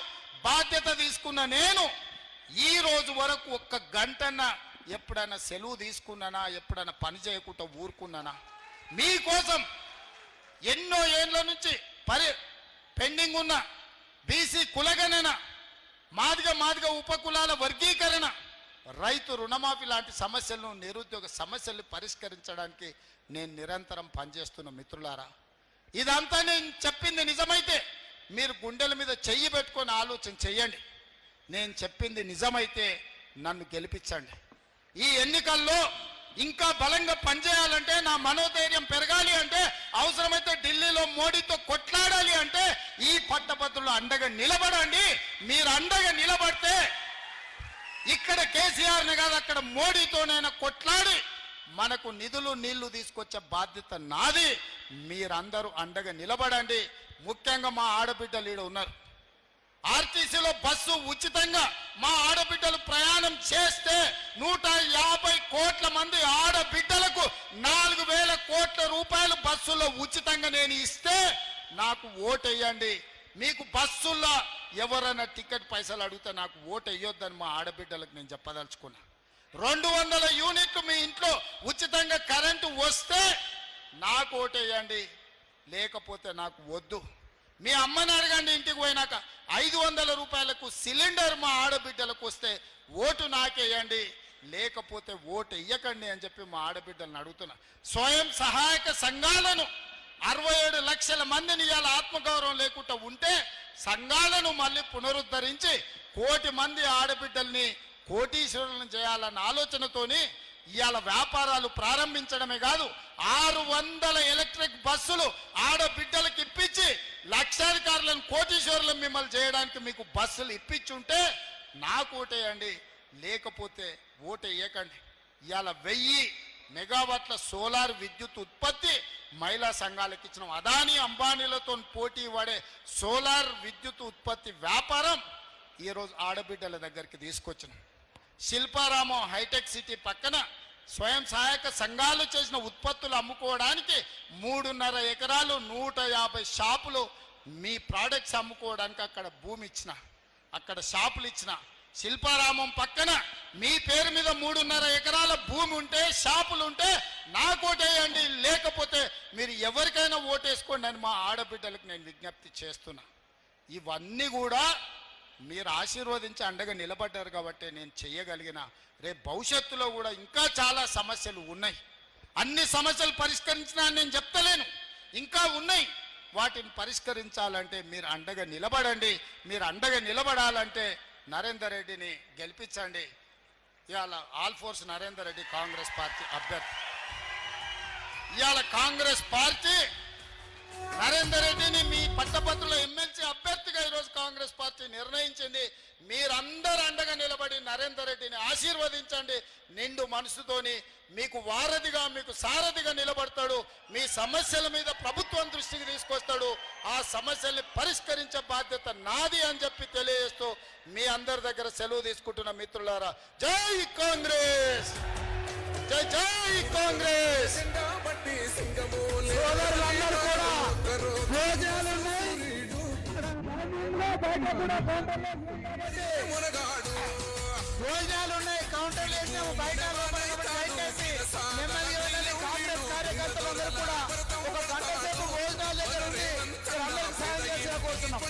బాధ్యత తీసుకున్న నేను ఈ రోజు వరకు ఒక్క గంటన్న ఎప్పుడైనా సెలవు తీసుకున్నానా, ఎప్పుడైనా పని చేయకుండా ఊరుకున్నానా? మీకోసం ఎన్నో ఏళ్ళ నుంచి పెండింగ్ ఉన్న బీసీ కులగణన, మాదిగ ఉపకులాల వర్గీకరణ, రైతు రుణమాఫీ లాంటి సమస్యలను, నిరుద్యోగ సమస్యలను పరిష్కరించడానికి నేను నిరంతరం పనిచేస్తున్న మిత్రులారా. ఇదంతా నేను చెప్పింది నిజమైతే మీరు గుండెల మీద చెయ్యి పెట్టుకొని ఆలోచన చెయ్యండి. నేను చెప్పింది నిజమైతే నన్ను గెలిపించండి. ఈ ఎన్నికల్లో ఇంకా బలంగా పనిచేయాలంటే, నా మనోధైర్యం పెరగాలి అంటే, అవసరమైతే ఢిల్లీలో మోడీతో కొట్లాడాలి అంటే ఈ పట్టభద్రులు అండగా నిలబడండి. మీరు అండగా నిలబడితే ఇక్కడ కేసీఆర్ని కాదు, అక్కడ మోడీతోనైనా కొట్లాడి మనకు నిధులు నీళ్లు తీసుకొచ్చే బాధ్యత నాది. మీరందరూ అండగా నిలబడండి. ముఖ్యంగా మా ఆడబిడ్డలు ఈడ ఉన్నారు. ఆర్టీసీలో బస్సు ఉచితంగా మా ఆడబిడ్డలు ప్రయాణం చేస్తే 150 కోట్ల మంది ఆడబిడ్డలకు 4,000 కోట్ల రూపాయలు బస్సులో ఉచితంగా నేను ఇస్తే నాకు ఓటేయండి. మీకు బస్సుల్లో ఎవరైనా టికెట్ పైసలు అడిగితే నాకు ఓటు వేయొద్దని మా ఆడబిడ్డలకు నేను చెప్పదలుచుకున్నా. 200 యూనిట్లు మీ ఇంట్లో ఉచితంగా కరెంటు వస్తే నాకు ఓటేయండి, లేకపోతే నాకు వద్దు. మీ అమ్మని అడగండి ఇంటికి పోయినాక 500 రూపాయలకు సిలిండర్ మా ఆడబిడ్డలకు వస్తే ఓటు నాకేయండి, లేకపోతే ఓటు ఇయ్యకండి అని చెప్పి మా ఆడబిడ్డలను అడుగుతున్నా. స్వయం సహాయక సంఘాలను 67 లక్షల మందిని ఇవాళ ఆత్మగౌరవం లేకుండా ఉంటే సంఘాలను మళ్ళీ పునరుద్ధరించి 1 కోటి మంది ఆడబిడ్డల్ని కోటీశ్వరులను చేయాలన్న ఆలోచనతోని ఇవాళ వ్యాపారాలు ప్రారంభించడమే కాదు, 600 ఎలక్ట్రిక్ బస్సులు ఆడబిడ్డలకు ఇప్పించి లక్షాధికారులను కోటీశ్వరులను మిమ్మల్ని చేయడానికి మీకు బస్సులు ఇప్పించుంటే నాకు ఓటేయండి, లేకపోతే ఓటు వేయకండి. ఇవాళ 1000 మెగావాట్ల సోలార్ విద్యుత్ ఉత్పత్తి మహిళా సంఘాలకు ఇచ్చిన అదానీ అంబానీలతో పోటీ పడే సోలార్ విద్యుత్ ఉత్పత్తి వ్యాపారం ఈరోజు ఆడబిడ్డల దగ్గరికి తీసుకొచ్చిన. శిల్పారామం హైటెక్ సిటీ పక్కన స్వయం సహాయక సంఘాలు చేసిన ఉత్పత్తులు అమ్ముకోవడానికి 3.5 ఎకరాలు 150 షాపులు మీ ప్రోడక్ట్స్ అమ్ముకోవడానికి అక్కడ భూమి ఇచ్చిన, అక్కడ షాపులు ఇచ్చిన. శిల్పారామం పక్కన మీ పేరు మీద 3.5 ఎకరాల భూమి ఉంటే, షాపులు ఉంటే నాకు ఓటేయండి, లేకపోతే మీరు ఎవరికైనా ఓటేసుకోండి అని మా ఆడబిడ్డలకు నేను విజ్ఞప్తి చేస్తున్నా. ఇవన్నీ కూడా మీరు ఆశీర్వదించి అండగా నిలబడ్డారు కాబట్టి నేను చేయగలిగిన. రేపు భవిష్యత్తులో కూడా ఇంకా చాలా సమస్యలు ఉన్నాయి. అన్ని సమస్యలు పరిష్కరించినా నేను చెప్తలేను, ఇంకా ఉన్నాయి. వాటిని పరిష్కరించాలంటే మీరు అండగా నిలబడండి. మీరు అండగా నిలబడాలంటే నరేందర్ రెడ్డిని గెలిపించండి. ఇవాళ all force Narender Reddy Congress party అభ్యర్థి. ఇవాళ కాంగ్రెస్ పార్టీ నరేందర్ రెడ్డిని మీ పట్టభద్రుల ఎమ్మెల్సీ అభ్యర్థిగా ఈరోజు కాంగ్రెస్ పార్టీ నిర్ణయించింది. మీరందరూ అండగా నిలబడి నరేందర్ రెడ్డిని ఆశీర్వదించండి. నిండు మనసుతోని మీకు వారధిగా, మీకు సారథిగా నిలబడతాడు. మీ సమస్యల మీద ప్రభుత్వం దృష్టికి తీసుకొస్తాడు. ఆ సమస్యల్ని పరిష్కరించే బాధ్యత నాది అని చెప్పి తెలియజేస్తూ మీ అందరి దగ్గర సెలవు తీసుకుంటున్న మిత్రులారా, జై కాంగ్రెస్, జై జై కాంగ్రెస్. సోదరులందరూ కూడా భోజనాలు ఉన్నాయి, కౌంటర్లు వేసినాము, బయట దయచేసి ఎమ్మెల్యేలని కాంగ్రెస్ కార్యకర్తలందరూ కూడా 1 గంట సేపు భోజనాల దగ్గర ఉండి అందరికి సాయం చేసి కోరుతున్నాం.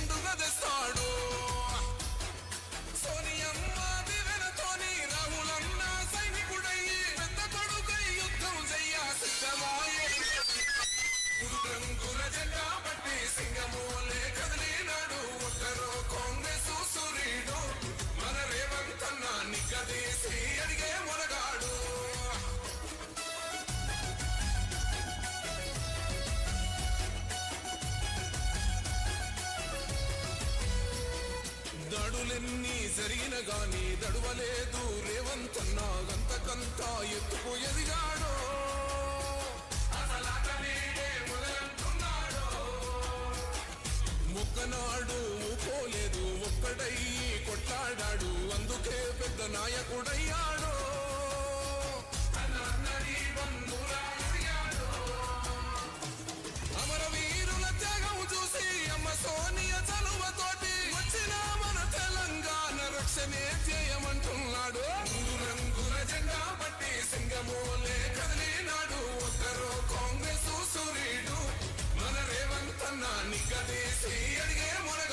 దడులెన్ని జరిగిన గాని దడువలేదు రేవంతన్న, గంతకంతా ఎత్తుకు ఎదిగాడో, మొక్కనాడు పోలేదు, ఒక్కడై కొట్లాడాడు, అందుకే పెద్ద నాయకుడయ్యాడు. అమరవీరుల త్యాగం చూసి అమ్మ సోనియా చలువతోటి వచ్చిన మన తెలంగాణ రక్షణే ధ్యేయమ నిగ్గదీసి అడిగే మునగ